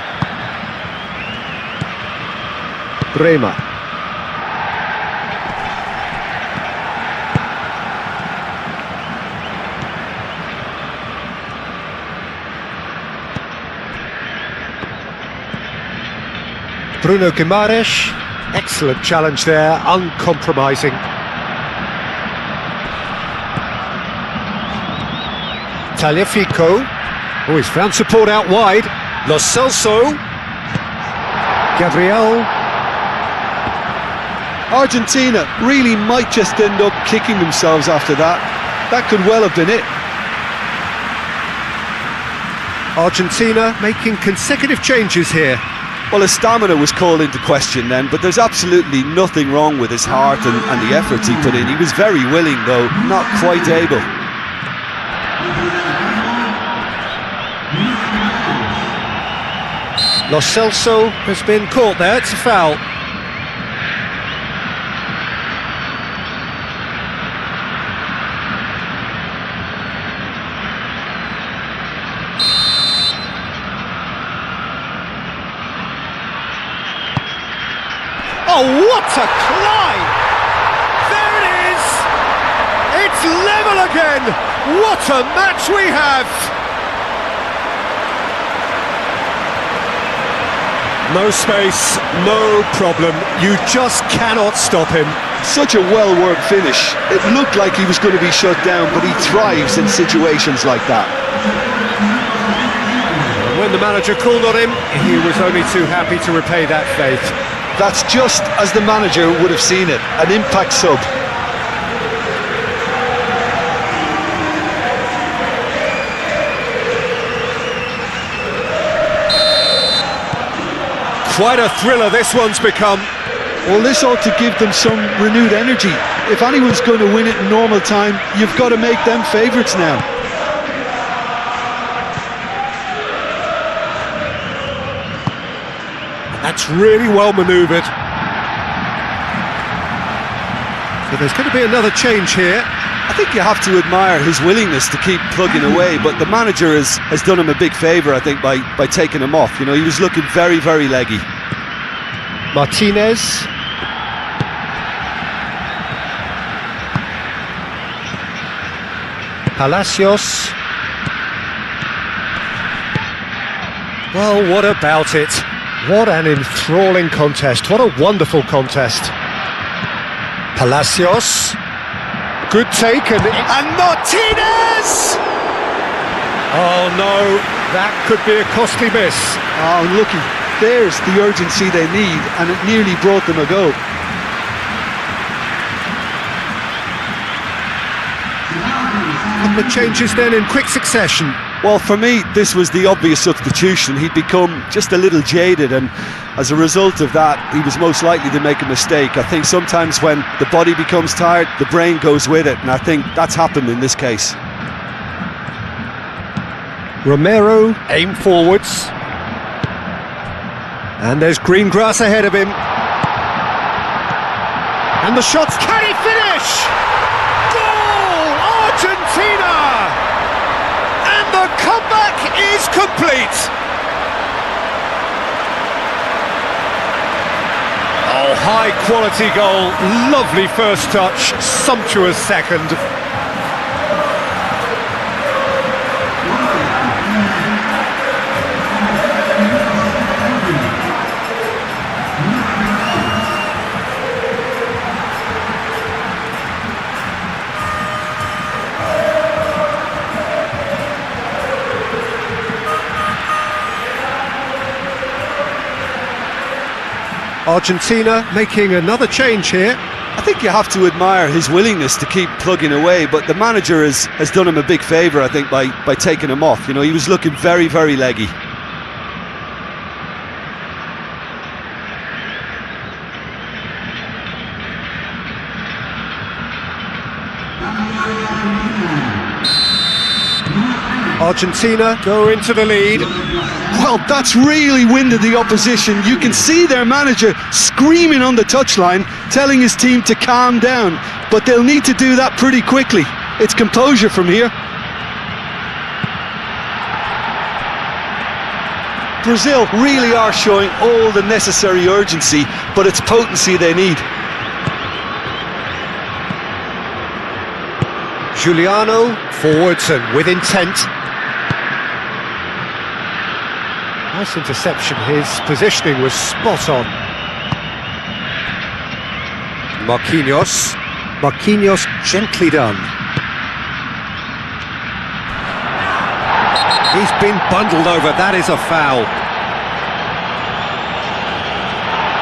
Bremer. Bruno Guimaraes, excellent challenge there, uncompromising. Tagliafico, oh, he's found support out wide. Lo Celso. Gabriel. Argentina really might just end up kicking themselves after that. That could well have been it. Argentina making consecutive changes here. Well, his stamina was called into question then, but there's absolutely nothing wrong with his heart and the efforts he put in. He was very willing, though, not quite able. Lo Celso has been caught there, it's a foul. Oh, what a climb! There it is! It's level again! What a match we have! No space, no problem. You just cannot stop him. Such a well-worked finish. It looked like he was going to be shut down, but he thrives in situations like that. And when the manager called on him, he was only too happy to repay that faith. That's just as the manager would have seen it, an impact sub. Quite a thriller this one's become. Well, this ought to give them some renewed energy. If anyone's going to win it in normal time, you've got to make them favourites now. That's really well manoeuvred. So there's going to be another change here. I think you have to admire his willingness to keep plugging away, but the manager has done him a big favour, I think, by taking him off. You know, he was looking very, very leggy. Martinez. Palacios. Well, what about it? What an enthralling contest. What a wonderful contest. Palacios. Good take, and Martinez! Oh no, that could be a costly miss. Oh, looky, there's the urgency they need, and it nearly brought them a go. And the changes then in quick succession. Well, for me, this was the obvious substitution. He'd become just a little jaded, and as a result of that, he was most likely to make a mistake. I think sometimes when the body becomes tired, the brain goes with it, and I think that's happened in this case. Romero, aim forwards. And there's green grass ahead of him. And the shots, can he finish? Goal! Argentina! And the comeback is complete! Oh, high quality goal, lovely first touch, sumptuous second. Argentina making another change here. I think you have to admire his willingness to keep plugging away, but the manager has done him a big favour, I think, by taking him off. You know, he was looking very, very leggy. Argentina go into the lead. Well, that's really winded the opposition. You can see their manager screaming on the touchline, telling his team to calm down, but they'll need to do that pretty quickly. It's composure from here. Brazil really are showing all the necessary urgency, but it's potency they need. Giuliano forwards and with intent. Nice interception, his positioning was spot on. Marquinhos gently done. He's been bundled over, that is a foul.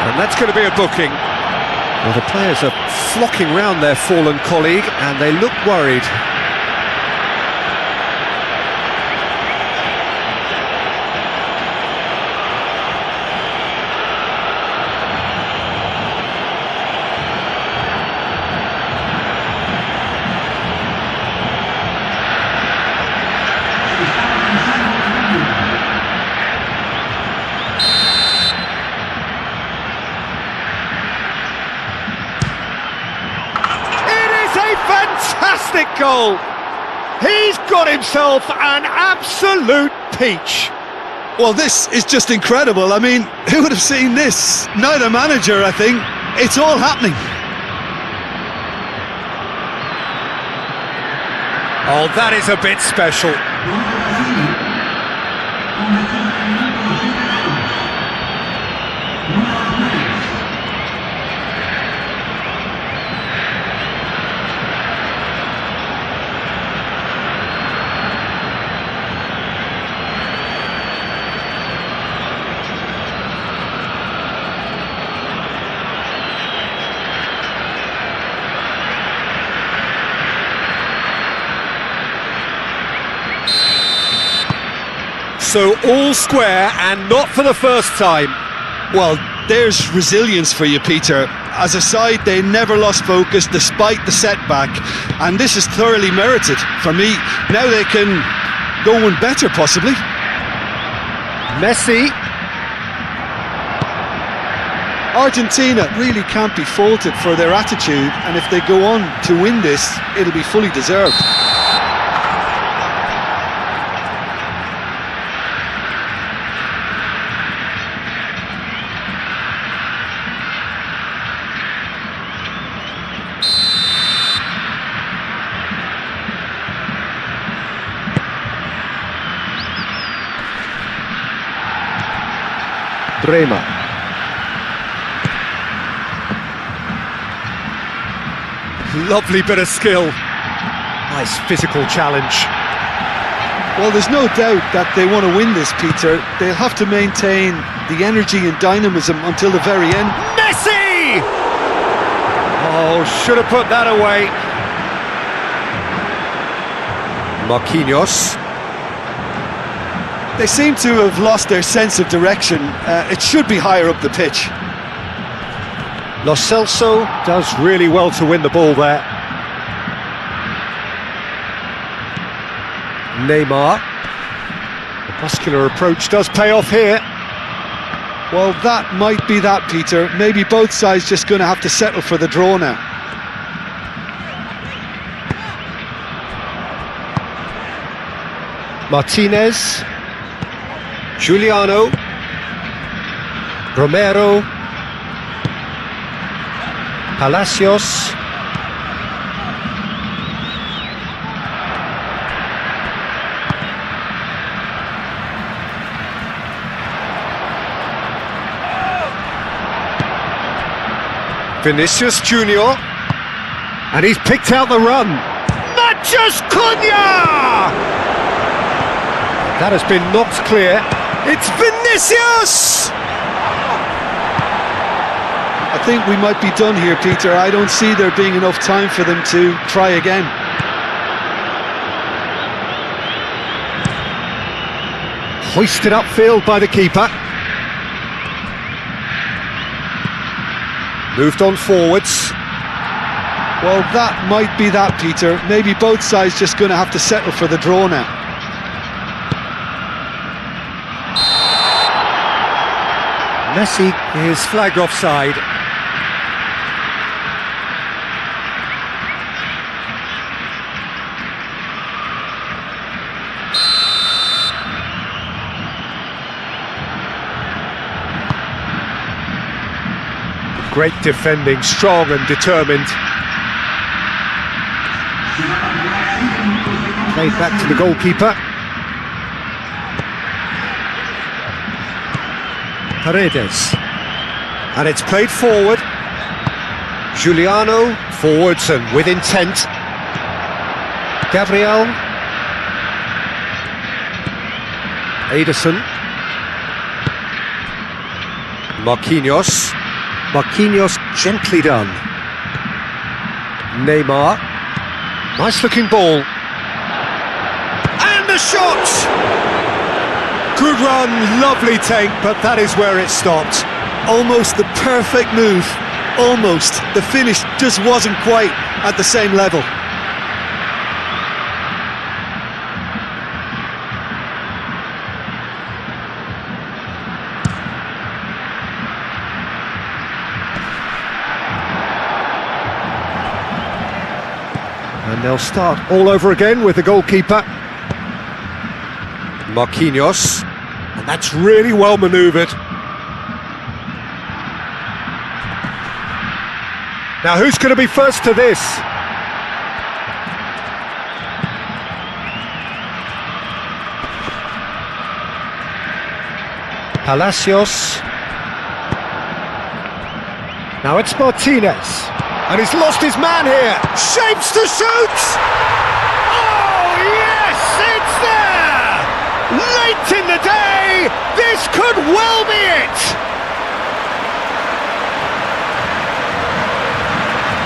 And that's going to be a booking. Well, the players are flocking round their fallen colleague and they look worried. Fantastic goal! He's got himself an absolute peach. Well, this is just incredible. I mean, who would have seen this? Neither manager, I think. It's all happening. Oh, that is a bit special. So all square and not for the first time. Well, there's resilience for you, Peter. As a side, they never lost focus despite the setback, and this is thoroughly merited. For me, now they can go one better, possibly. Messi. Argentina really can't be faulted for their attitude, and if they go on to win this, it'll be fully deserved. Lovely bit of skill. Nice physical challenge. Well, there's no doubt that they want to win this, Peter. They'll have to maintain the energy and dynamism until the very end. Messi! Oh, should have put that away. Marquinhos. They seem to have lost their sense of direction. It should be higher up the pitch. Lo Celso does really well to win the ball there. Neymar. The muscular approach does pay off here. Well, that might be that, Peter. Maybe both sides just going to have to settle for the draw now. Martinez. Giuliano. Romero. Palacios. Vinicius Junior, and he's picked out the run. Matches Cunha! That has been knocked clear. It's Vinicius! I think we might be done here, Peter. I don't see there being enough time for them to try again. Hoisted upfield by the keeper. Moved on forwards. Well, that might be that, Peter. Maybe both sides just going to have to settle for the draw now. Messi is flagged offside. Great defending, strong and determined. Played back to the goalkeeper. Paredes. And it's played forward. Giuliano, forwards and with intent. Gabriel. Ederson. Marquinhos. Marquinhos gently done. Neymar. Nice looking ball. And the shot! Good run, lovely take, but that is where it stopped. Almost the perfect move. Almost. The finish just wasn't quite at the same level. And they'll start all over again with the goalkeeper. Marquinhos. And that's really well manoeuvred. Now who's going to be first to this? Palacios. Now it's Martinez. And he's lost his man here. Shapes to shoot! Oh, yes, it's there! Late in the day, this could well be it!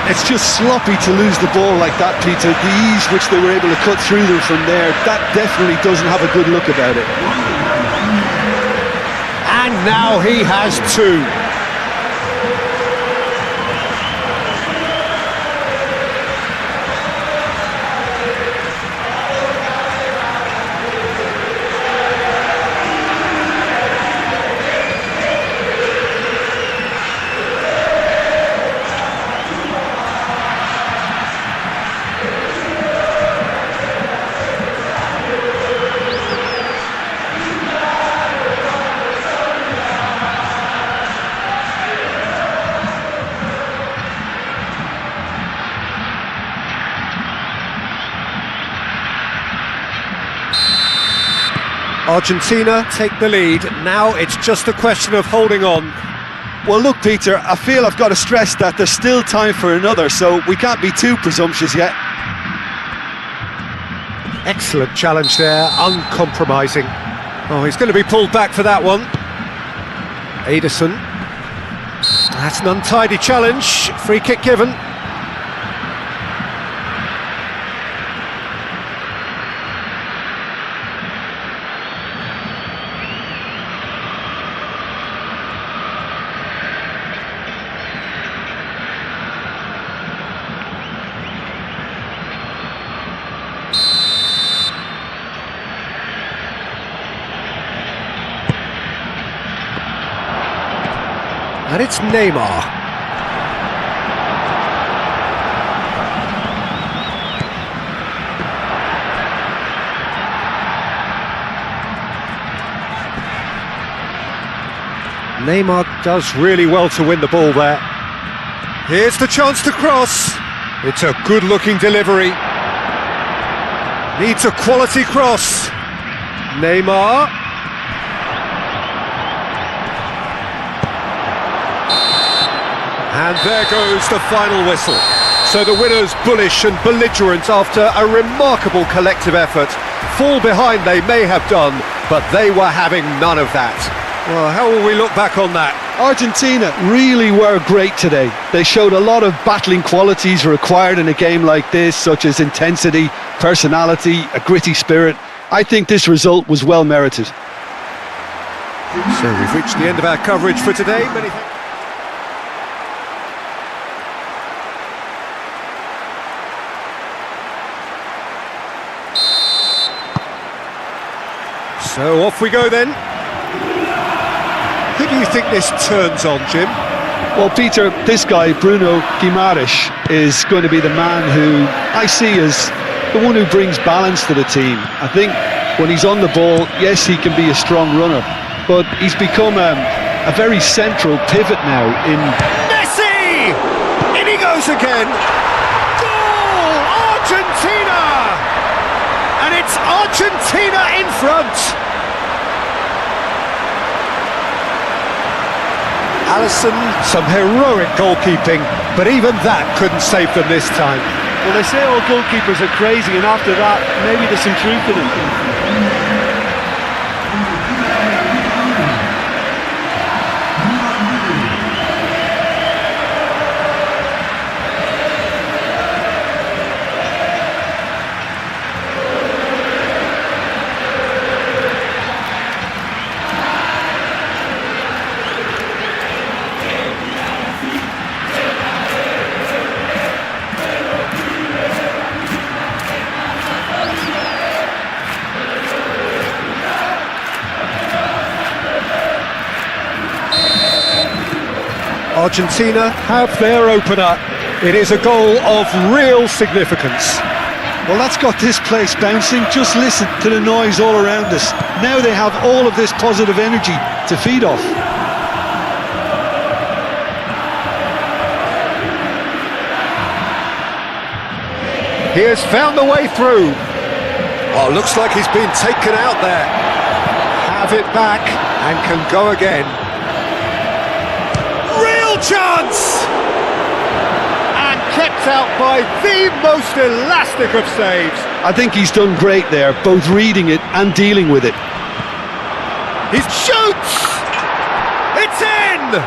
It's just sloppy to lose the ball like that, Peter. The ease which they were able to cut through them from there, that definitely doesn't have a good look about it. And now he has two. Argentina take the lead. Now it's just a question of holding on. Well, look, Peter, I feel I've got to stress that there's still time for another, so we can't be too presumptuous yet. Excellent challenge there, uncompromising. Oh, he's going to be pulled back for that one. Ederson. That's an untidy challenge. Free kick given. And it's Neymar. Neymar does really well to win the ball there. Here's the chance to cross. It's a good-looking delivery. Needs a quality cross. Neymar. And there goes the final whistle. So the winners bullish and belligerent after a remarkable collective effort. Fall behind they may have done, but they were having none of that. Well, how will we look back on that? Argentina really were great today. They showed a lot of battling qualities required in a game like this, such as intensity, personality, a gritty spirit. I think this result was well merited. So we've reached the end of our coverage for today. Many thanks. So off we go then. Who do you think this turns on, Jim? Well, Peter, this guy, Bruno Guimaraes, is going to be the man who I see as the one who brings balance to the team. I think when he's on the ball, yes, he can be a strong runner, but he's become a very central pivot now in... Messi! In he goes again! Goal! Argentina! And it's Argentina in front! Alisson, some heroic goalkeeping, but even that couldn't save them this time. Well, they say all goalkeepers are crazy, and after that, maybe there's some truth in it. Argentina have their opener. It is a goal of real significance. Well, that's got this place bouncing. Just listen to the noise all around us. Now they have all of this positive energy to feed off. He has found the way through. Oh, looks like he's been taken out there. Have it back and can go again. Real chance! And kept out by the most elastic of saves. I think he's done great there, both reading it and dealing with it. He shoots! It's in!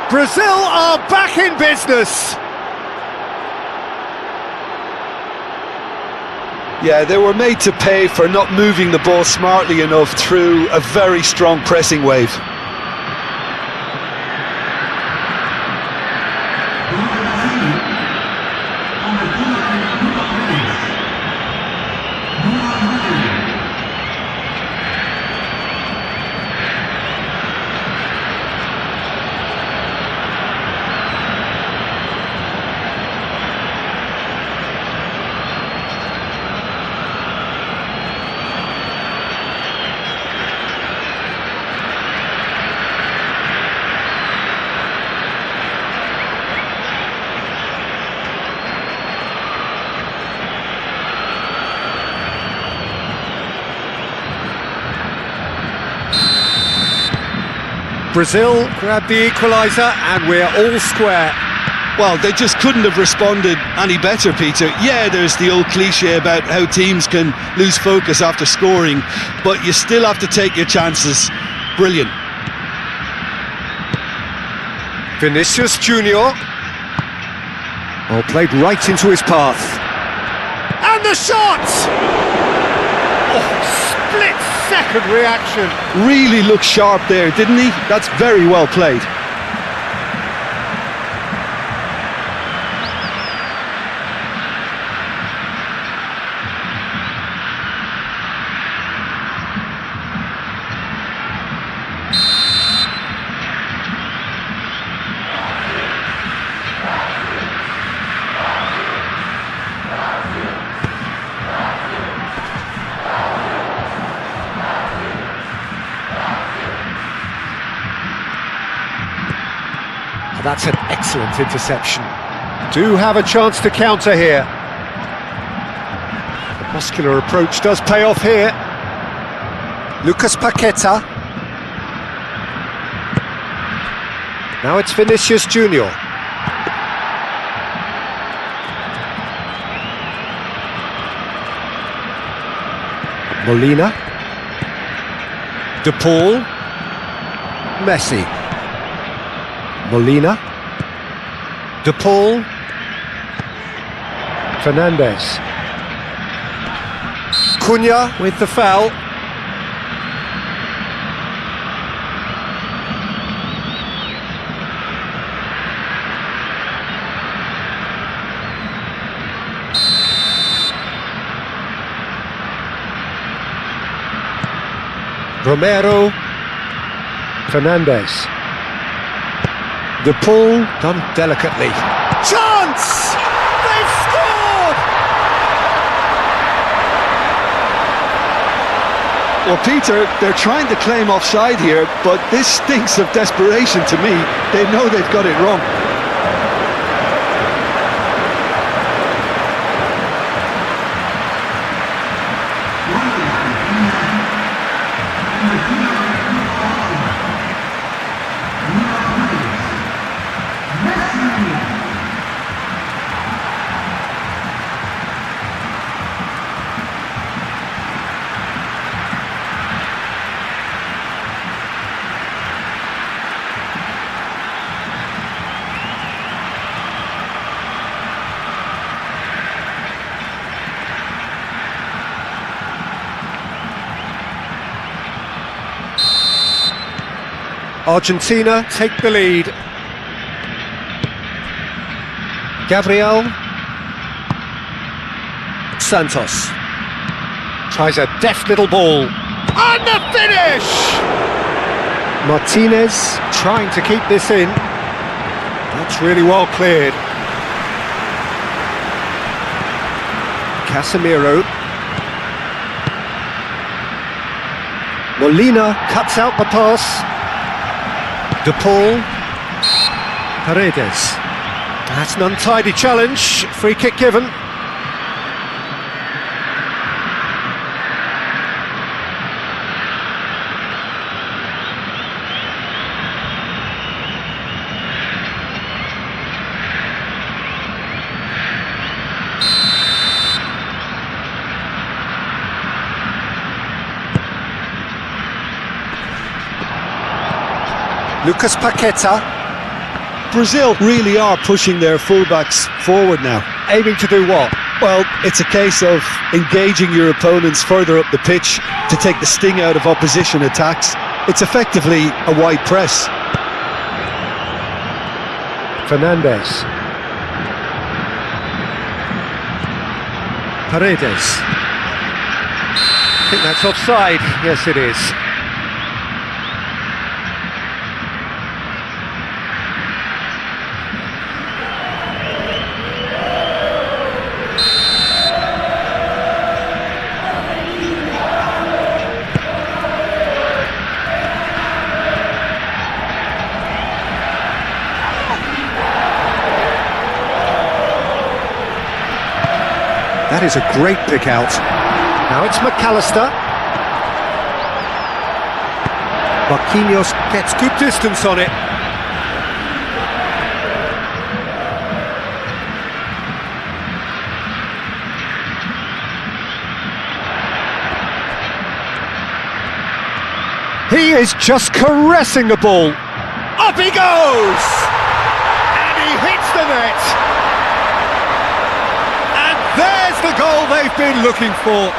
Brazil are back in business. Yeah, they were made to pay for not moving the ball smartly enough through a very strong pressing wave. Brazil grab the equaliser and we're all square. Well, they just couldn't have responded any better, Peter. Yeah, there's the old cliche about how teams can lose focus after scoring, but you still have to take your chances. Brilliant. Vinicius Junior. Oh, played right into his path. And the shot! Oh, split-second reaction. Really looked sharp there, didn't he? That's very well played. That's an excellent interception. Do have a chance to counter here. The muscular approach does pay off here. Lucas Paqueta. Now it's Vinicius Junior. Molina. De Paul. Messi. Molina, De Paul, Fernandez, Cunha with the foul. Romero, Fernandez. De Paul, done delicately. Chance! They've scored! Well, Peter, they're trying to claim offside here, but this stinks of desperation to me. They know they've got it wrong. Argentina take the lead. Gabriel Santos tries a deft little ball. And the finish! Martinez trying to keep this in. That's really well cleared. Casemiro. Molina cuts out the pass. De Paul, Paredes. That's an untidy challenge. Free kick given. Lucas Paqueta. Brazil really are pushing their fullbacks forward now. Aiming to do what? Well, it's a case of engaging your opponents further up the pitch to take the sting out of opposition attacks. It's effectively a wide press. Fernandez. Paredes. I think that's offside. Yes, it is. That is a great pick out. Now it's McAllister. Marquinhos gets good distance on it. He is just caressing the ball. Up he goes! And he hits the net. And there's the goal they've been looking for.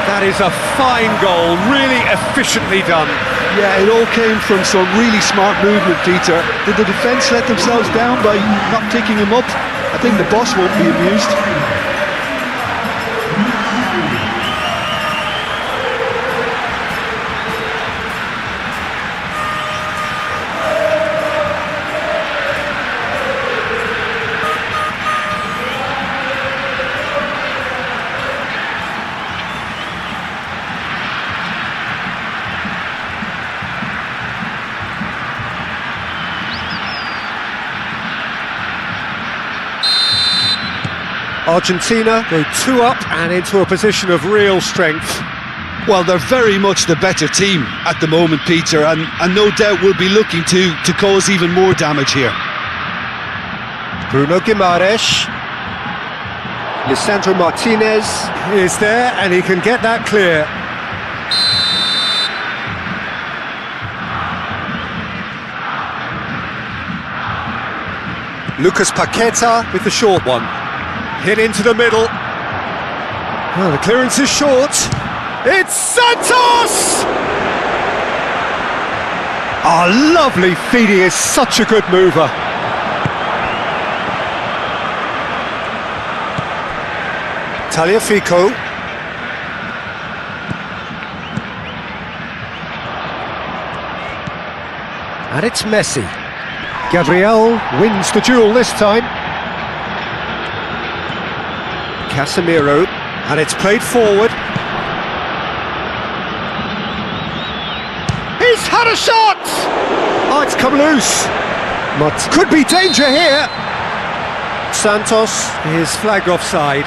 That is a fine goal, really efficiently done. Yeah, it all came from some really smart movement, Peter. Did the defence let themselves down by not picking him up? I think the boss won't be amused. Argentina go 2 up and into a position of real strength. Well, they're very much the better team at the moment, Peter, and no doubt will be looking to cause even more damage here. Bruno Guimaraes. Lisandro Martinez is there and he can get that clear. Lucas Paqueta with the short one. Hit into the middle. Oh, the clearance is short. It's Santos! Oh, lovely feed. He is such a good mover. Tagliafico. And it's Messi. Gabriel wins the duel this time. Casemiro, and it's played forward. He's had a shot! Oh, it's come loose. But could be danger here. Santos is flagged offside.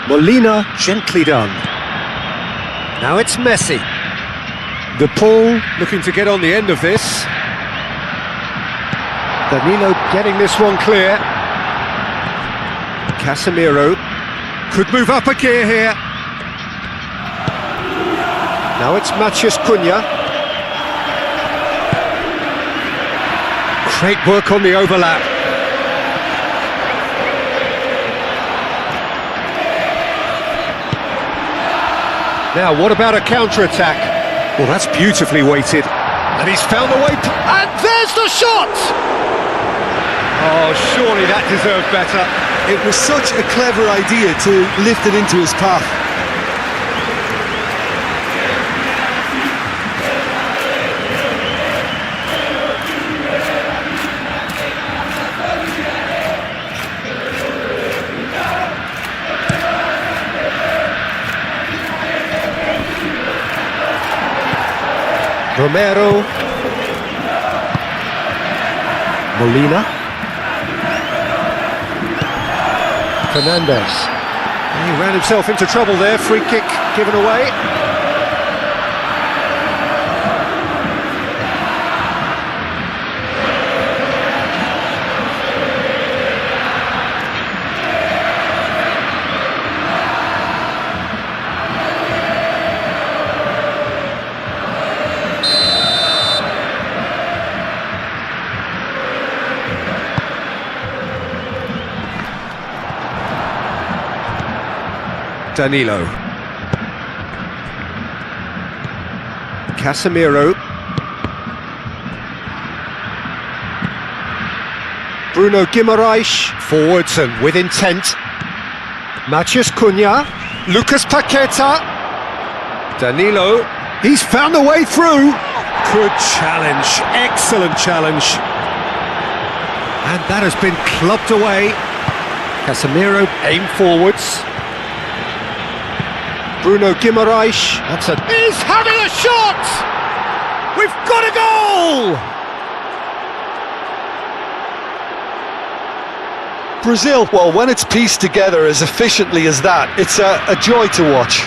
Molina, gently done. Now it's Messi. De Paul looking to get on the end of this. Danilo getting this one clear. Casemiro could move up a gear here. Now it's Matheus Cunha. Great work on the overlap. Now, what about a counter-attack? Well, that's beautifully weighted. And he's found a way... And there's the shot! Oh, surely that deserved better. It was such a clever idea to lift it into his path. Romero. Molina. Fernandez. He ran himself into trouble there, free kick given away. Danilo. Casemiro. Bruno Guimaraes, forwards and with intent. Matheus Cunha. Lucas Paqueta. Danilo. He's found a way through. Good challenge, excellent challenge. And that has been clubbed away. Casemiro aim forwards. Bruno Guimaraes. He's having a shot! We've got a goal! Brazil, well, when it's pieced together as efficiently as that, it's a joy to watch.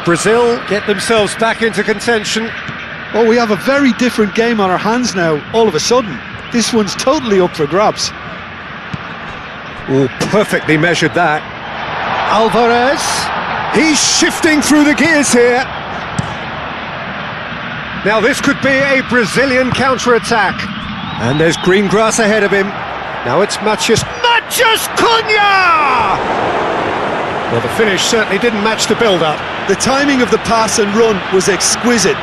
Brazil get themselves back into contention. Oh, we have a very different game on our hands now, all of a sudden. This one's totally up for grabs. Oh, perfectly measured that. Alvarez, he's shifting through the gears here. Now this could be a Brazilian counter-attack. And there's green grass ahead of him. Now it's Matheus Cunha! Well, the finish certainly didn't match the build-up. The timing of the pass and run was exquisite.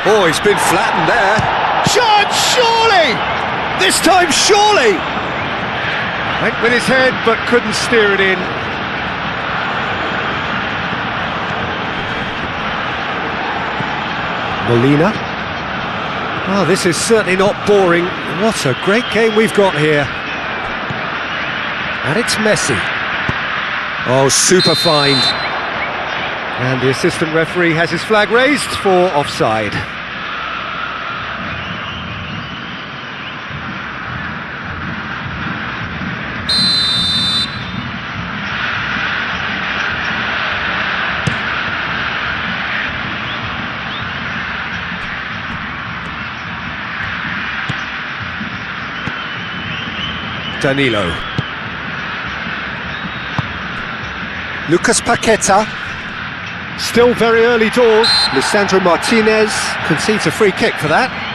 Oh, he's been flattened there. Shot, surely! This time, surely! Went with his head, but couldn't steer it in. Molina. Oh, this is certainly not boring. What a great game we've got here. And it's Messi. Oh, super find. And the assistant referee has his flag raised for offside. Danilo. Lucas Paqueta. Still very early doors. Lisandro Martinez concedes a free kick for that.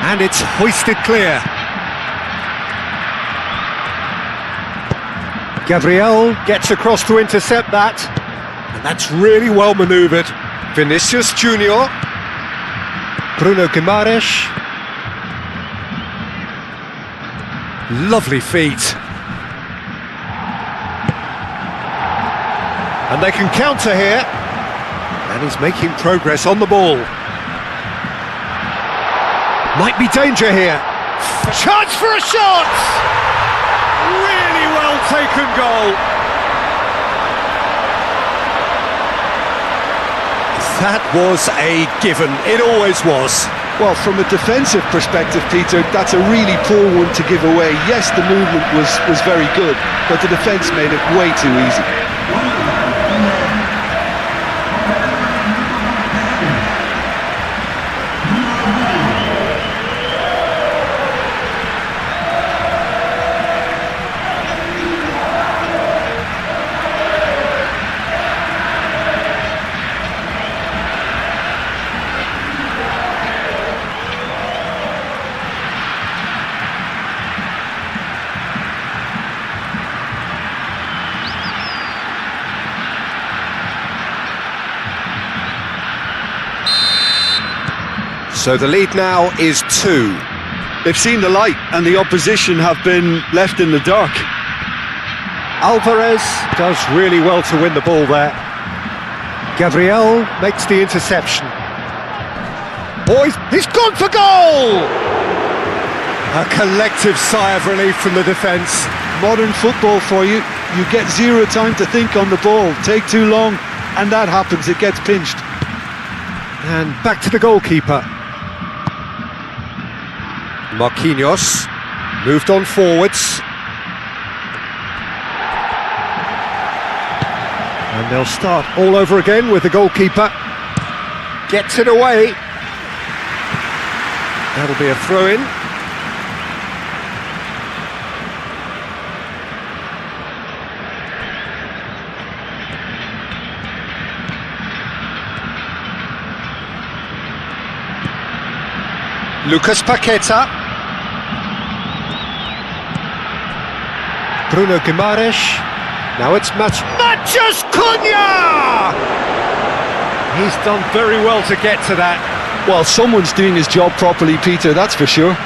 And it's hoisted clear. Gabriel gets across to intercept that. And that's really well manoeuvred. Vinicius Junior. Bruno Guimaraes. Lovely feet. And they can counter here. And he's making progress on the ball. Might be danger here. Chance for a shot! Really well taken goal. That was a given. It always was. Well, from a defensive perspective, Peter, that's a really poor one to give away. Yes, the movement was very good, but the defence made it way too easy. So the lead now is 2. They've seen the light and the opposition have been left in the dark. Alvarez does really well to win the ball there. Gabriel makes the interception. Boys, he's gone for goal! A collective sigh of relief from the defence. Modern football for you. You get zero time to think on the ball. Take too long, and that happens. It gets pinched. And back to the goalkeeper. Marquinhos moved on forwards. And they'll start all over again with the goalkeeper. Gets it away. That'll be a throw-in. Lucas Paqueta. Bruno Guimaraes. Now it's Matheus Cunha! He's done very well to get to that. Well, someone's doing his job properly, Peter, that's for sure.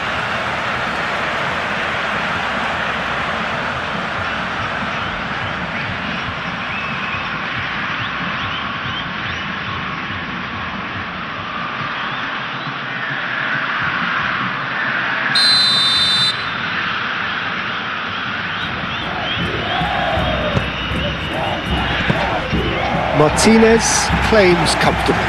Martinez claims comfortable.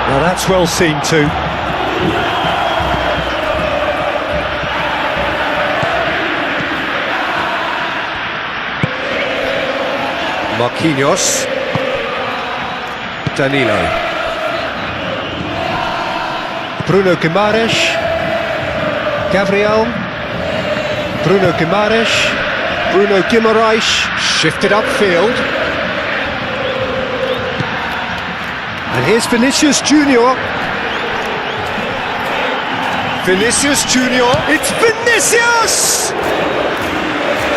Now that's well seen too. Marquinhos. Danilo. Bruno Guimaraes. Gabriel. Bruno Guimaraes. Bruno Guimaraes shifted upfield. And here's Vinicius Junior. Vinicius Junior. It's Vinicius!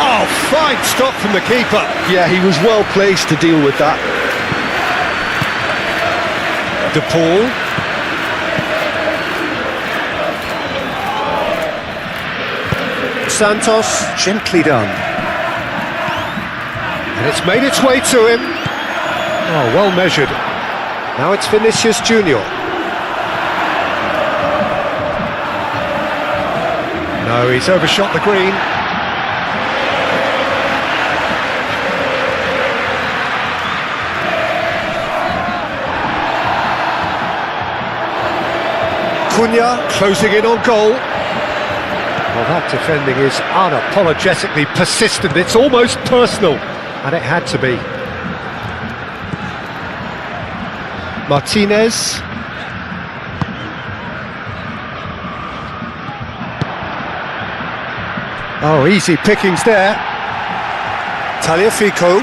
Oh, fine stop from the keeper. Yeah, he was well placed to deal with that. De Paul. Santos, gently done. And it's made its way to him. Oh, well measured. Now it's Vinicius Junior. No, he's overshot the green. Cunha closing in on goal. Well, that defending is unapologetically persistent. It's almost personal, and it had to be. Martinez. Oh, easy pickings there. Tagliafico.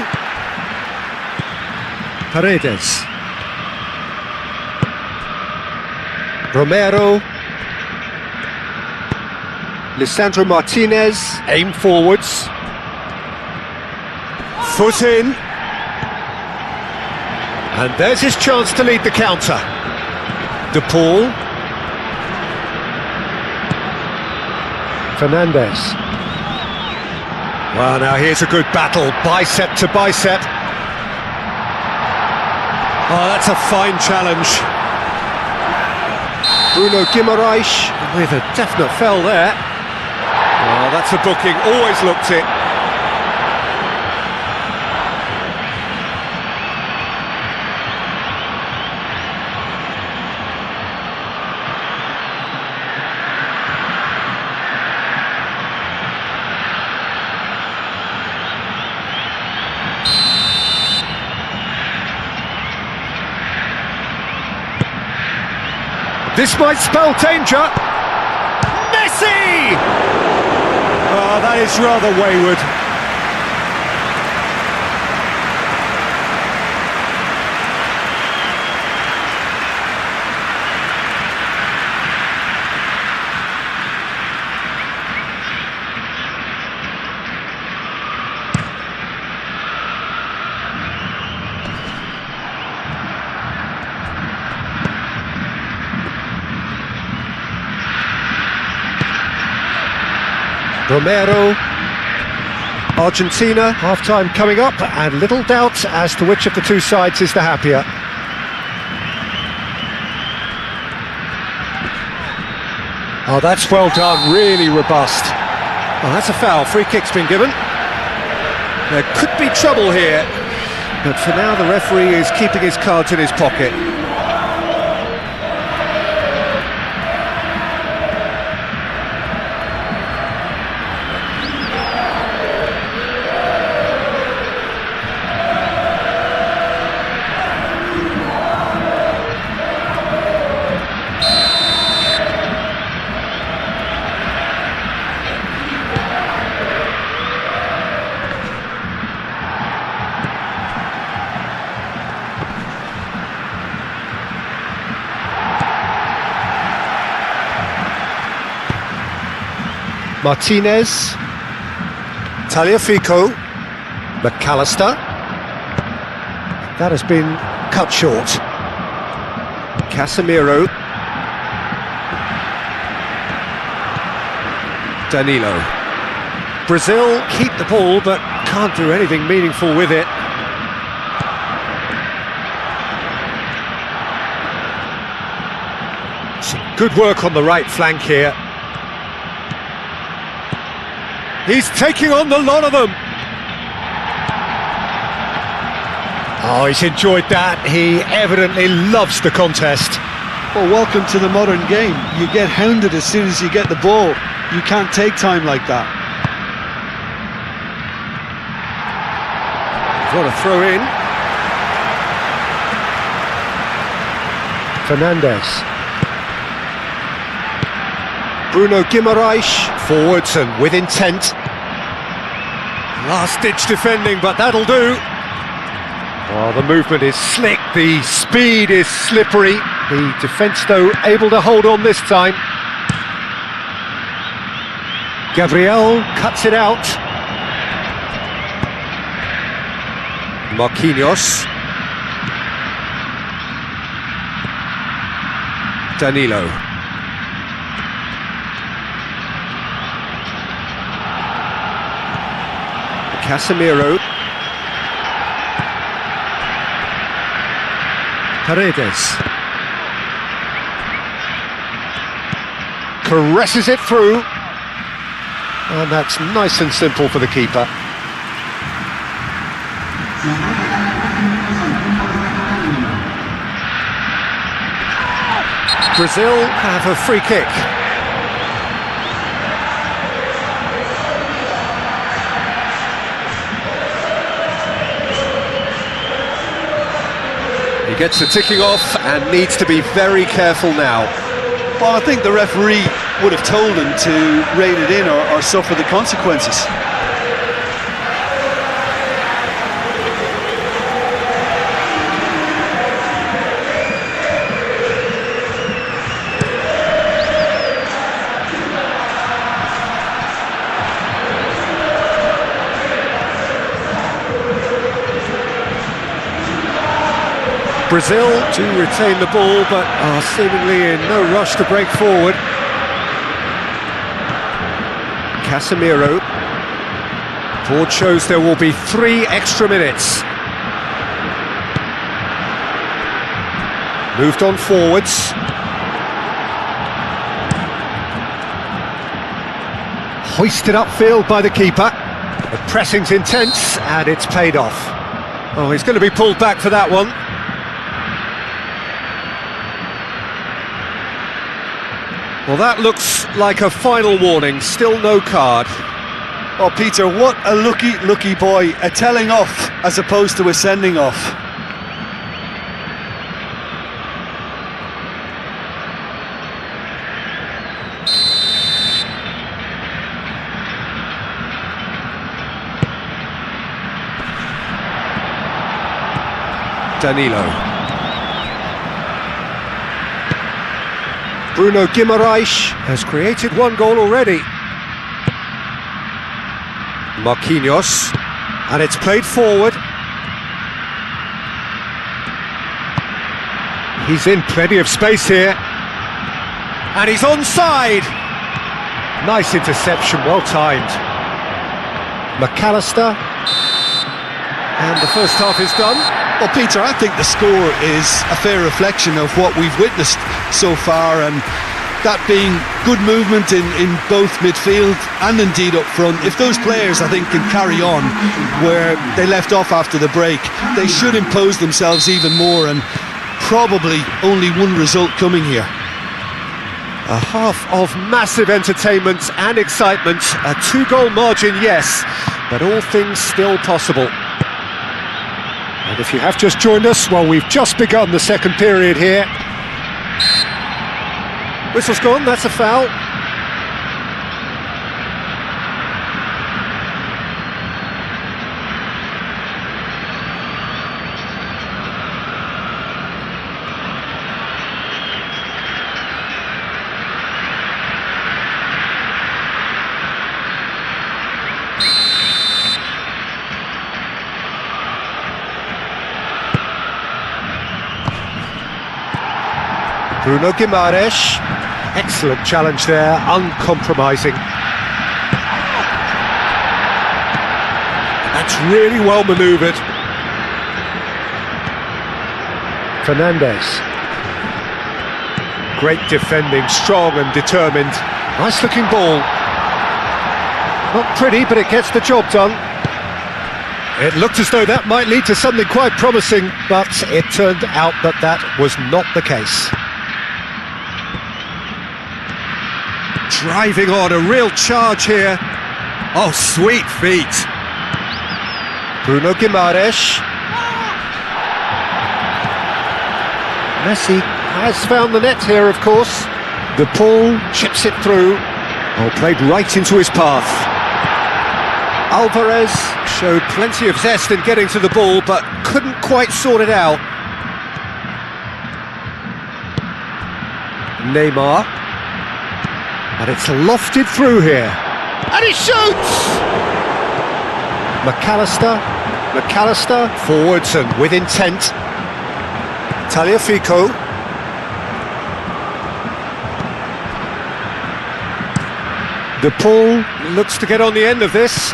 Paredes. Romero. Lisandro Martinez, aim forwards. Foot in. And there's his chance to lead the counter. De Paul. Fernandes. Well, now here's a good battle, bicep to bicep. Oh, that's a fine challenge. Bruno Guimaraes with a definite fell there. Oh, that's a booking, always looked it. This might spell danger. Messi! Oh, that is rather wayward. Romero. Argentina, half-time coming up, and little doubt as to which of the two sides is the happier. Oh, that's well done, really robust. Oh, that's a foul, free kick's been given. There could be trouble here, but for now the referee is keeping his cards in his pocket. Martinez, Tagliafico, McAllister. That has been cut short. Casemiro, Danilo. Brazil keep the ball but can't do anything meaningful with it. Some good work on the right flank here. He's taking on the lot of them. Oh, he's enjoyed that. He evidently loves the contest. Well, welcome to the modern game. You get hounded as soon as you get the ball. You can't take time like that. Got a throw in. Fernandes. Bruno Guimaraes, forwards and with intent. Last-ditch defending, but that'll do. Oh, the movement is slick, the speed is slippery. The defence, though, able to hold on this time. Gabriel cuts it out. Marquinhos. Danilo. Casemiro. Paredes. Caresses it through. And that's nice and simple for the keeper. Brazil have a free kick. He gets the ticking off and needs to be very careful now. Well, I think the referee would have told him to rein it in or suffer the consequences. Brazil do retain the ball, but are seemingly in no rush to break forward. Casemiro. Board shows there will be 3 extra minutes. Moved on forwards. Hoisted upfield by the keeper. The pressing's intense, and it's paid off. Oh, he's going to be pulled back for that one. Well, that looks like a final warning, still no card. Oh, Peter, what a lucky boy. A telling off as opposed to a sending off. Danilo. Bruno Guimaraes has created 1 goal already. Marquinhos, and it's played forward. He's in plenty of space here, and he's onside. Nice interception, well timed. McAllister. And the first half is done. Well, Peter, I think the score is a fair reflection of what we've witnessed so far, and that being good movement in both midfield and indeed up front. If those players, I think, can carry on where they left off after the break, they should impose themselves even more, and probably only one result coming here. A half of massive entertainment and excitement, a 2-goal margin, yes, but all things still possible. And if you have just joined us, well, we've just begun the second period here. Whistle's gone, that's a foul. Bruno Guimaraes, excellent challenge there, uncompromising. That's really well manoeuvred. Fernandes. Great defending, strong and determined. Nice looking ball. Not pretty, but it gets the job done. It looked as though that might lead to something quite promising, but it turned out that that was not the case. Driving on, a real charge here. Oh, sweet feet. Bruno Guimaraes. Messi has found the net here, of course. De Paul chips it through. Oh, played right into his path. Alvarez showed plenty of zest in getting to the ball, but couldn't quite sort it out. Neymar. But it's lofted through here. And he shoots! McAllister, forwards and with intent. Tagliafico. De Paul looks to get on the end of this.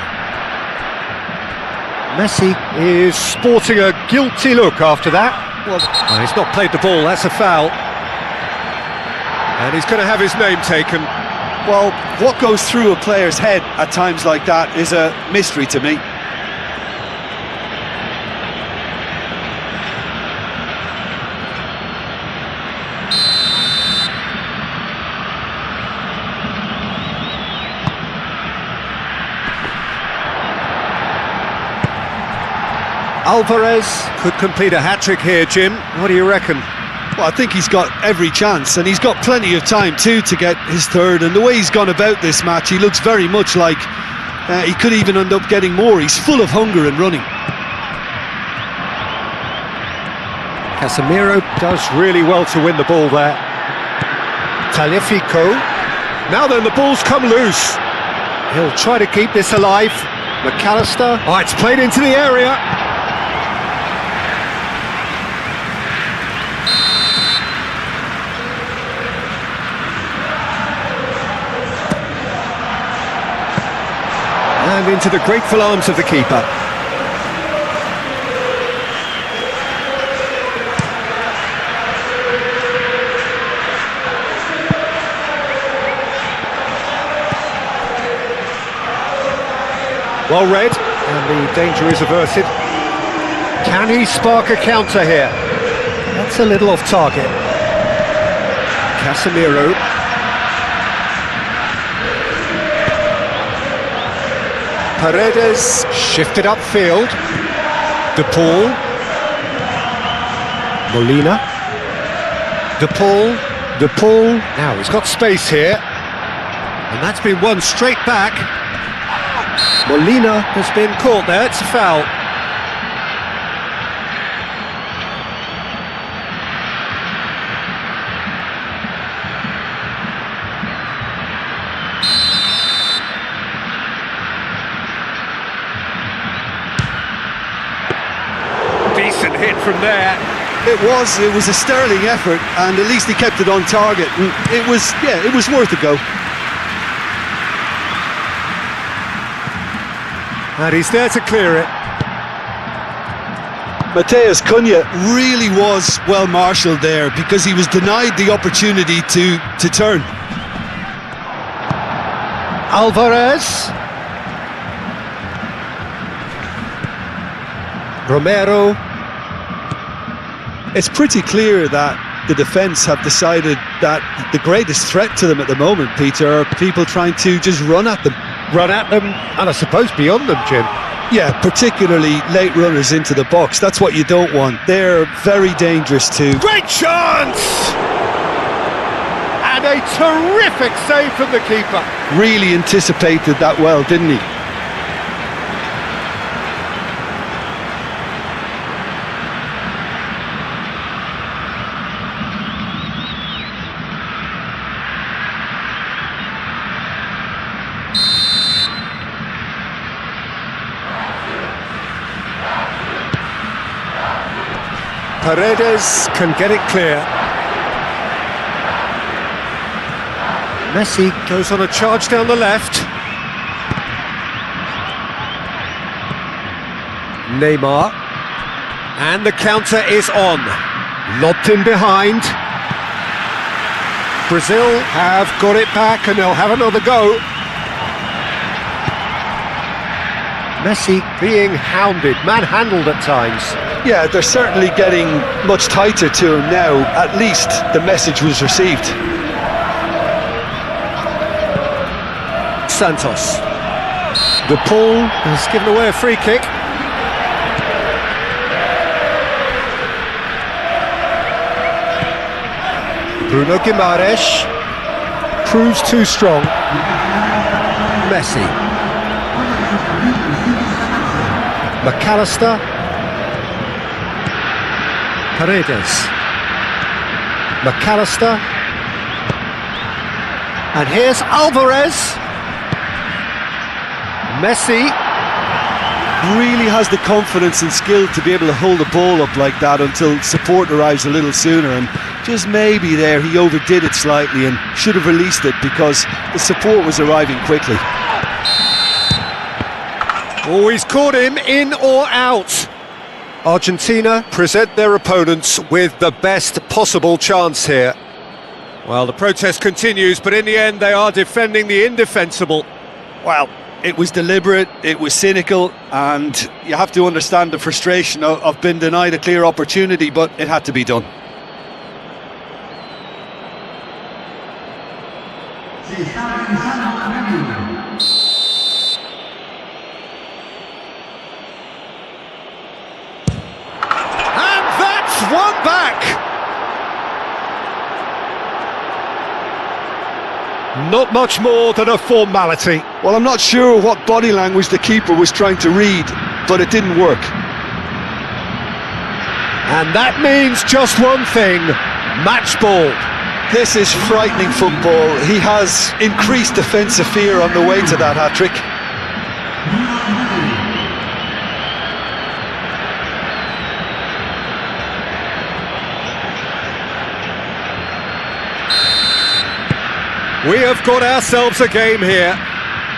Messi is sporting a guilty look after that. Well, he's not played the ball, that's a foul. And he's going to have his name taken. Well, what goes through a player's head at times like that is a mystery to me. Alvarez could complete a hat-trick here, Jim. What do you reckon? Well, I think he's got every chance, and he's got plenty of time too to get his third, and the way he's gone about this match, he looks very much like he could even end up getting more. He's full of hunger and running. Casemiro does really well to win the ball there. Tagliafico. Now then, the ball's come loose. He'll try to keep this alive. McAllister. Oh, it's played into the area. And into the grateful arms of the keeper. Well read, and the danger is averted. Can he spark a counter here? That's a little off target. Casemiro. Paredes shifted upfield. De Paul. Molina. De Paul. Now he's got space here. And that's been won straight back. Molina has been caught there, it's a foul. Decent hit from there. It was a sterling effort, and at least he kept it on target, and it was worth a go. And he's there to clear it. Mateus Cunha really was well marshalled there because he was denied the opportunity to turn. Alvarez. Romero. It's pretty clear that the defence have decided that the greatest threat to them at the moment, Peter, are people trying to just run at them. Run at them, and I suppose beyond them, Jim. Yeah, particularly late runners into the box. That's what you don't want. They're very dangerous too. Great chance! And a terrific save from the keeper. Really anticipated that well, didn't he? Paredes can get it clear. Messi goes on a charge down the left. Neymar. And the counter is on. Lobbed in behind. Brazil have got it back and they'll have another go. Messi being hounded, manhandled at times. Yeah, they're certainly getting much tighter to him now. At least the message was received. Santos. De Paul has given away a free kick. Bruno Guimaraes proves too strong. Messi. McAllister. Paredes. McAllister. And here's Alvarez. Messi really has the confidence and skill to be able to hold the ball up like that until support arrives a little sooner, and just maybe there he overdid it slightly and should have released it because the support was arriving quickly. Oh, he's caught him in or out. Argentina present their opponents with the best possible chance here. Well, the protest continues, but in the end they are defending the indefensible. Well, it was deliberate, it was cynical, and you have to understand the frustration of being denied a clear opportunity, but it had to be done. And that's one back! Not much more than a formality. Well, I'm not sure what body language the keeper was trying to read, but it didn't work. And that means just one thing, match ball. This is frightening football. He has increased defensive fear on the way to that hat-trick. We have got ourselves a game here.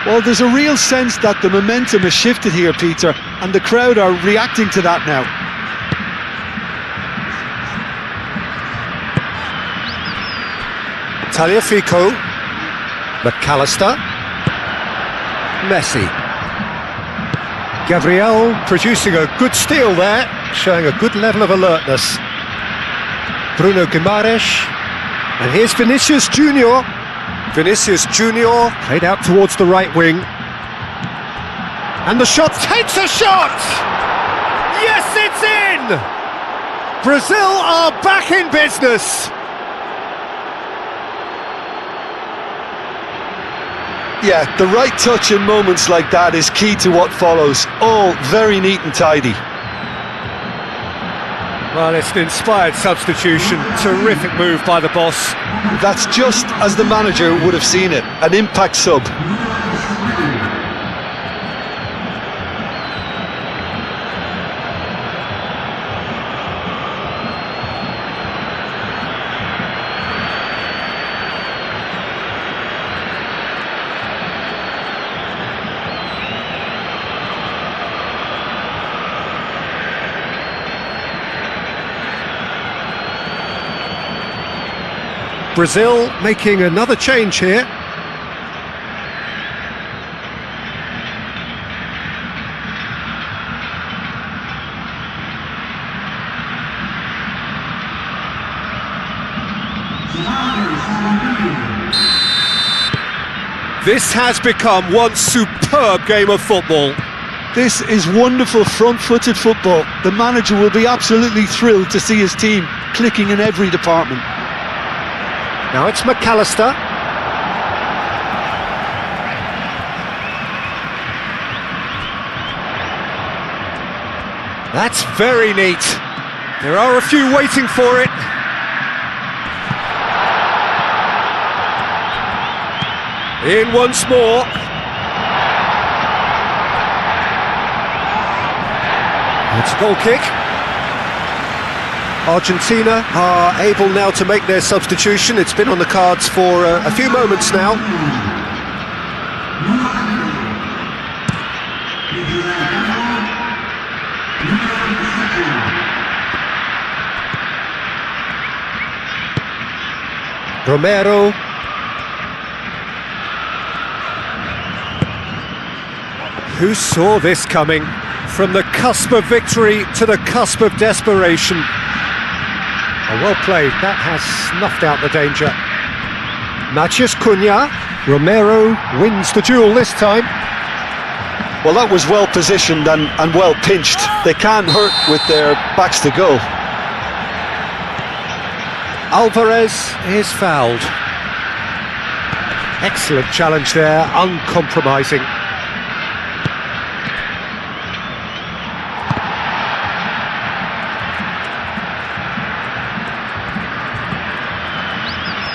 Well, there's a real sense that the momentum has shifted here, Peter, and the crowd are reacting to that now. Tagliafico. McAllister. Messi. Gabriel producing a good steal there, showing a good level of alertness. Bruno Guimaraes. And here's Vinicius Junior. Vinicius Junior played out towards the right wing. And the shot takes a shot! Yes, it's in! Brazil are back in business! Yeah, the right touch in moments like that is key to what follows. All very neat and tidy. Well, it's an inspired substitution. Terrific move by the boss. That's just as the manager would have seen it. An impact sub. Brazil making another change here. This has become one superb game of football. This is wonderful front-footed football. The manager will be absolutely thrilled to see his team clicking in every department. Now it's McAllister. That's very neat. There are a few waiting for it. In once more. It's a goal kick. Argentina are able now to make their substitution. It's been on the cards for a few moments now. Romero. Who saw this coming? From the cusp of victory to the cusp of desperation. Well played, that has snuffed out the danger. Matheus Cunha. Romero wins the duel this time. Well, that was well positioned and well pinched. They can't hurt with their backs to goal. Alvarez is fouled. Excellent challenge there, uncompromising.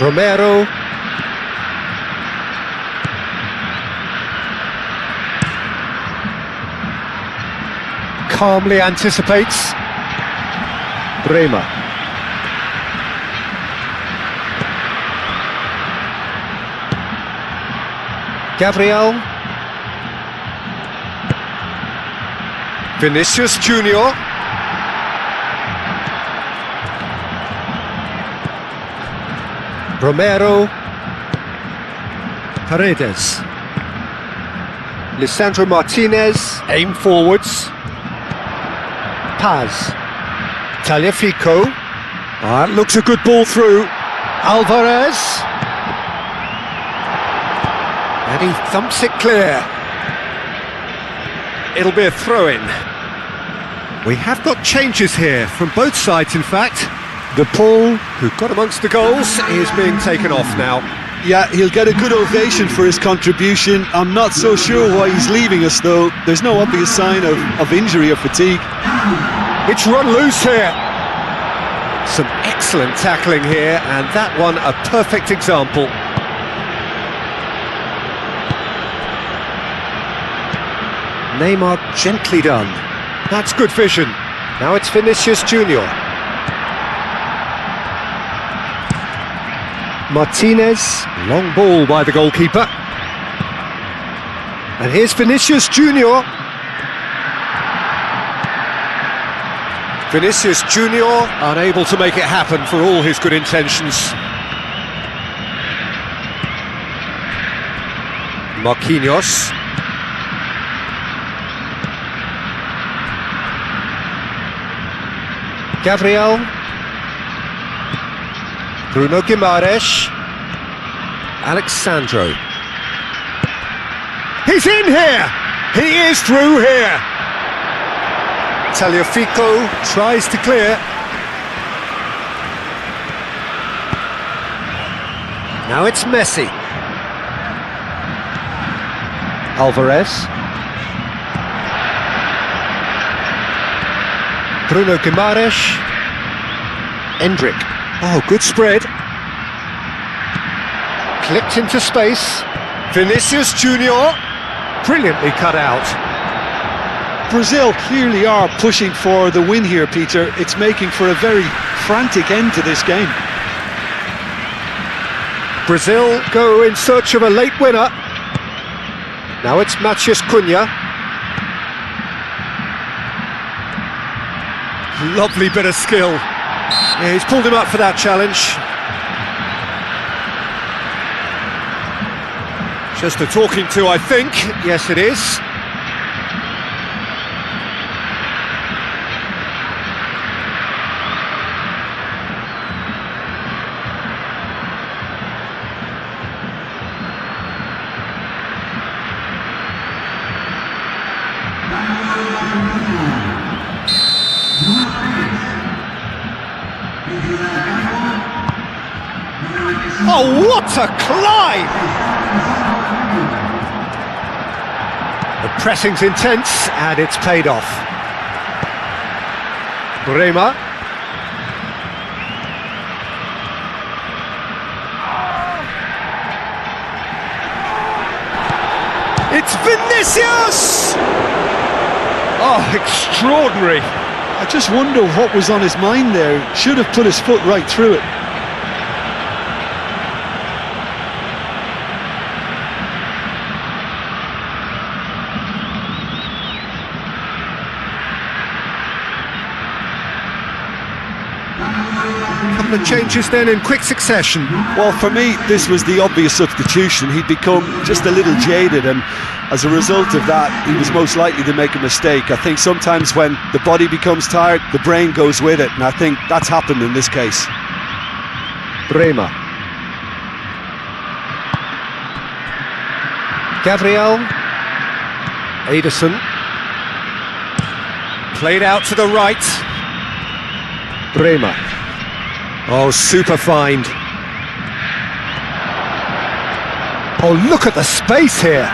Romero. Calmly anticipates. Bremer. Gabriel. Vinicius Junior. Romero. Paredes. Lisandro Martinez, aim forwards. Paz. Tagliafico. That looks a good ball through. Alvarez. And he thumps it clear. It'll be a throw-in. We have got changes here, from both sides in fact. De Paul, who got amongst the goals, is being taken off now. Yeah, he'll get a good ovation for his contribution. I'm not so sure why he's leaving us though. There's no obvious sign of injury or fatigue. It's run loose here. Some excellent tackling here, and that one a perfect example. Neymar gently done. That's good vision. Now it's Vinicius Junior. Martinez, long ball by the goalkeeper. And here's Vinicius Junior. Vinicius Junior unable to make it happen for all his good intentions. Marquinhos. Gabriel. Bruno Guimaraes. Alexandro. He's in here! He is through here! Tagliafico tries to clear. Now it's Messi. Alvarez. Bruno Guimaraes. Endrick. Oh, good spread. Clipped into space. Vinicius Junior. Brilliantly cut out. Brazil clearly are pushing for the win here, Peter. It's making for a very frantic end to this game. Brazil go in search of a late winner. Now it's Matheus Cunha. Lovely bit of skill. Yeah, he's pulled him up for that challenge. Just a talking to, I think. Yes, it is. Oh, what a climb! The pressing's intense, and it's paid off. Bremer. It's Vinicius! Oh, extraordinary. I just wonder what was on his mind there. Should have put his foot right through it. Couple of changes then in quick succession. Well, for me, this was the obvious substitution. He'd become just a little jaded, and as a result of that, he was most likely to make a mistake. I think sometimes when the body becomes tired, the brain goes with it, and I think that's happened in this case. Bremer. Gabriel. Ederson. Played out to the right. Bremer. Oh, super find. Oh, look at the space here.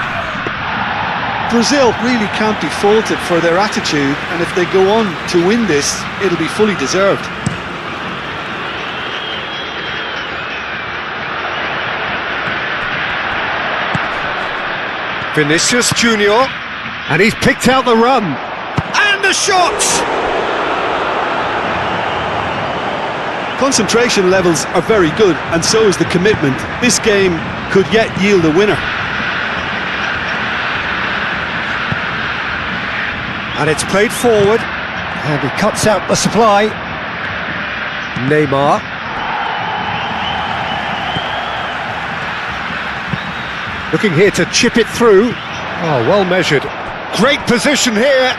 Brazil really can't be faulted for their attitude, and if they go on to win this, it'll be fully deserved. Vinicius Junior, and he's picked out the run. And the shot! Concentration levels are very good, and so is the commitment. This game could yet yield a winner. And it's played forward, and he cuts out the supply. Neymar. Looking here to chip it through. Oh, well measured. Great position here.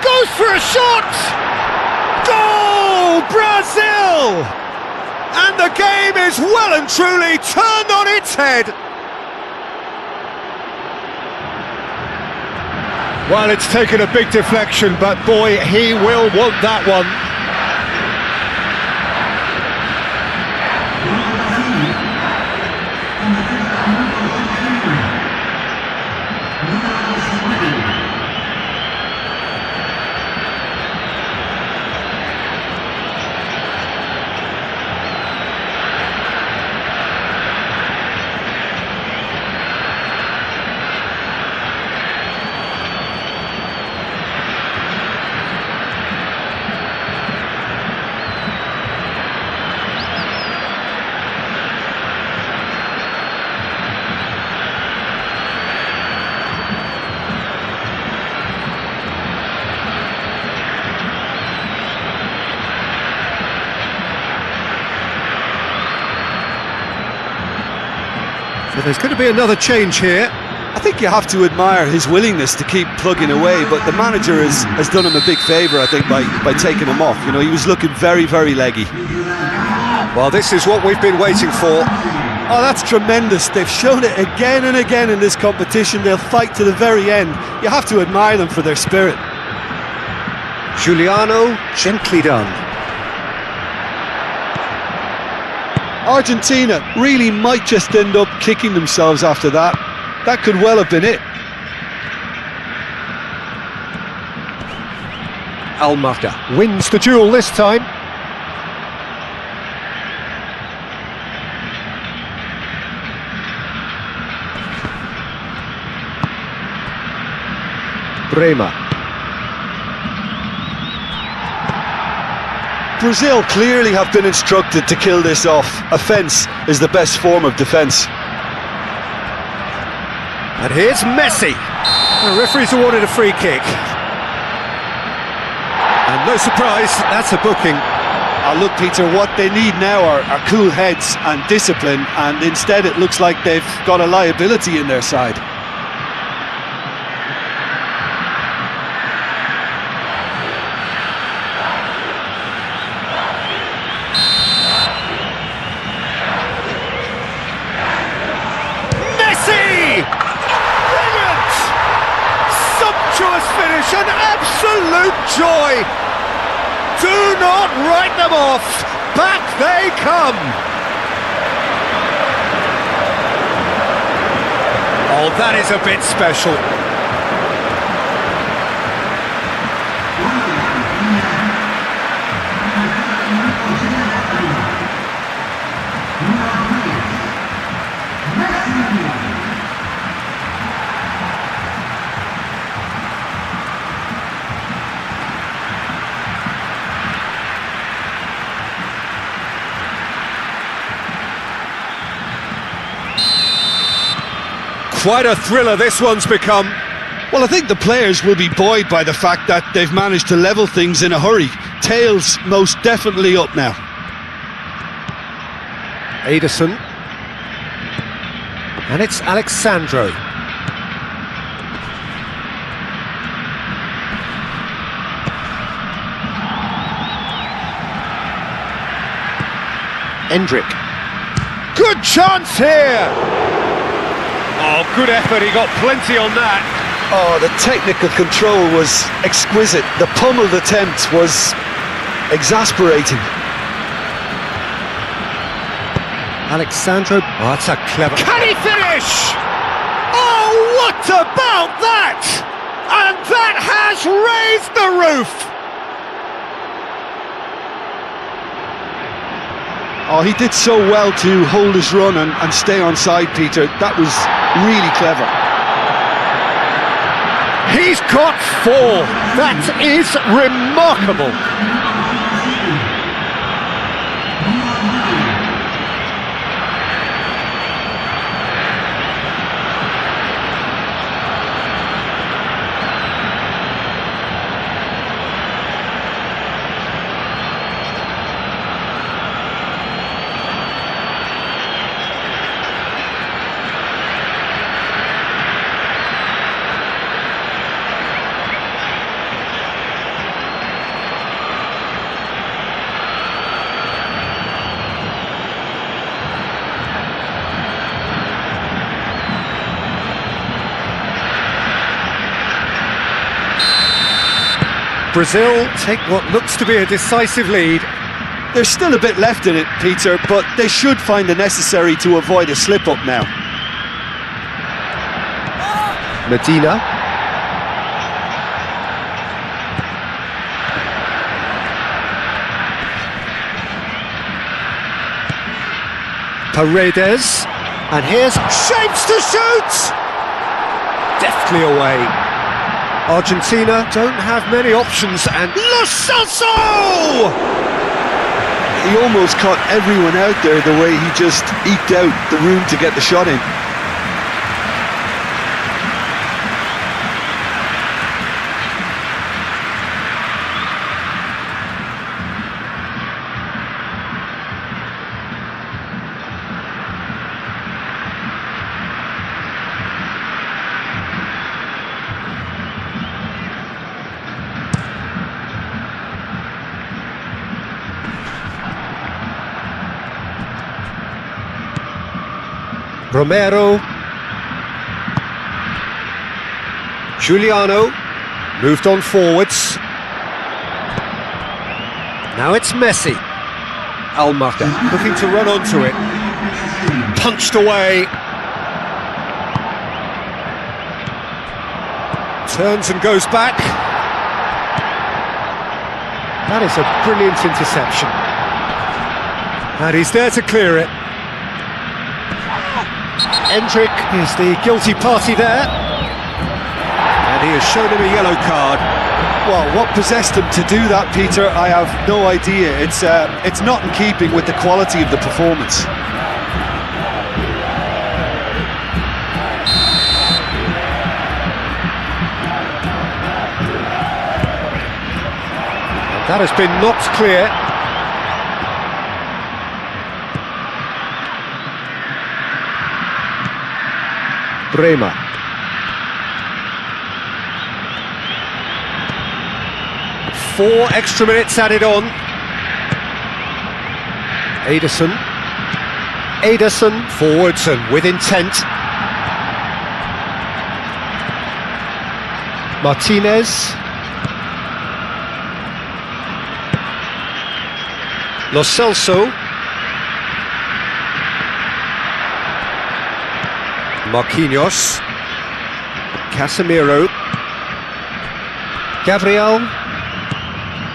Goes for a shot! Goal! Brazil! And the game is well and truly turned on its head. Well, it's taken a big deflection, but boy, he will want that one. So there's going to be another change here. I think you have to admire his willingness to keep plugging away, but the manager has done him a big favour, I think, by taking him off. You know, he was looking very, very leggy. Well, this is what we've been waiting for. Oh, that's tremendous. They've shown it again and again in this competition. They'll fight to the very end. You have to admire them for their spirit. Giuliano, gently done. Argentina really might just end up kicking themselves after that. That could well have been it. Almada wins the duel this time. Bremer. Brazil clearly have been instructed to kill this off. Offence is the best form of defence. And here's Messi. The referee's awarded a free kick. And no surprise, that's a booking. Look, Peter, what they need now are cool heads and discipline, and instead it looks like they've got a liability in their side. Messi! Brilliant! Sumptuous finish, an absolute joy! Do not write them off! Back they come! Oh, that is a bit special. Quite a thriller this one's become. Well, I think the players will be buoyed by the fact that they've managed to level things in a hurry. Tails most definitely up now. Ederson. And it's Alexandro. Endrick. Good chance here! Oh, good effort, he got plenty on that. Oh, the technical control was exquisite. The pummeled attempt was exasperating. Alexandro, oh, that's a clever... Can he finish? Oh, what about that? And that has raised the roof! Oh, he did so well to hold his run and stay on side, Peter. That was really clever. He's got 4. That is remarkable. Brazil take what looks to be a decisive lead. There's still a bit left in it, Peter, but they should find the necessary to avoid a slip-up now. Medina. Paredes. And here's shapes to shoot! Deftly away. Argentina don't have many options, and Lo Celso! He almost caught everyone out there the way he just eked out the room to get the shot in. Romero. Giuliano moved on forwards. Now it's Messi. Almada looking to run onto it. Punched away. Turns and goes back. That is a brilliant interception. And he's there to clear it. Endrick is the guilty party there, and he has shown him a yellow card. Well, what possessed him to do that, Peter, I have no idea. It's not in keeping with the quality of the performance. That has been knocked clear. Bremer. Four extra minutes added on. Ederson forwards and with intent. Martinez. Lo Celso. Marquinhos. Casemiro. Gabriel.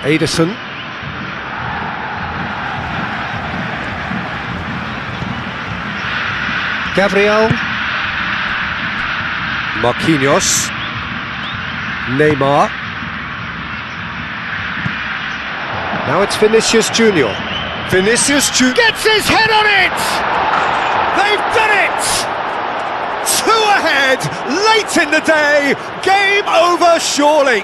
Ederson. Gabriel. Marquinhos. Neymar. Now it's Vinicius Junior. Vinicius Junior gets his head on it! They've done it! 2 ahead, late in the day, game over surely.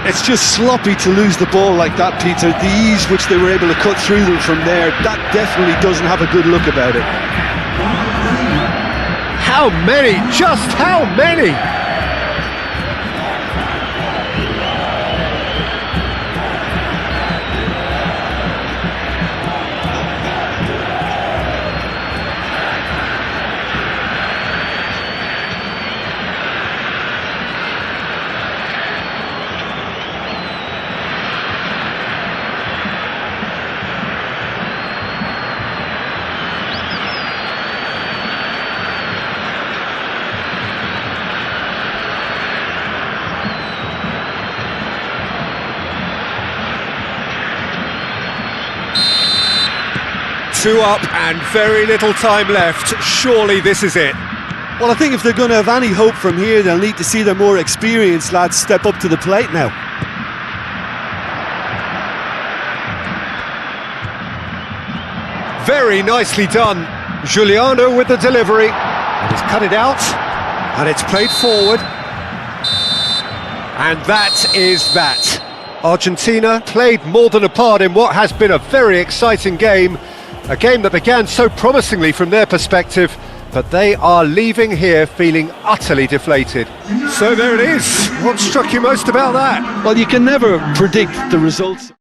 It's just sloppy to lose the ball like that, Peter. The ease which they were able to cut through them from there, that definitely doesn't have a good look about it. How many? Just how many? Two up and very little time left. Surely this is it. Well, I think if they're going to have any hope from here, they'll need to see their more experienced lads step up to the plate now. Very nicely done. Giuliano with the delivery. And he's cut it out. And it's played forward. And that is that. Argentina played more than a part in what has been a very exciting game. A game that began so promisingly from their perspective, but they are leaving here feeling utterly deflated. So there it is. What struck you most about that? Well, you can never predict the results.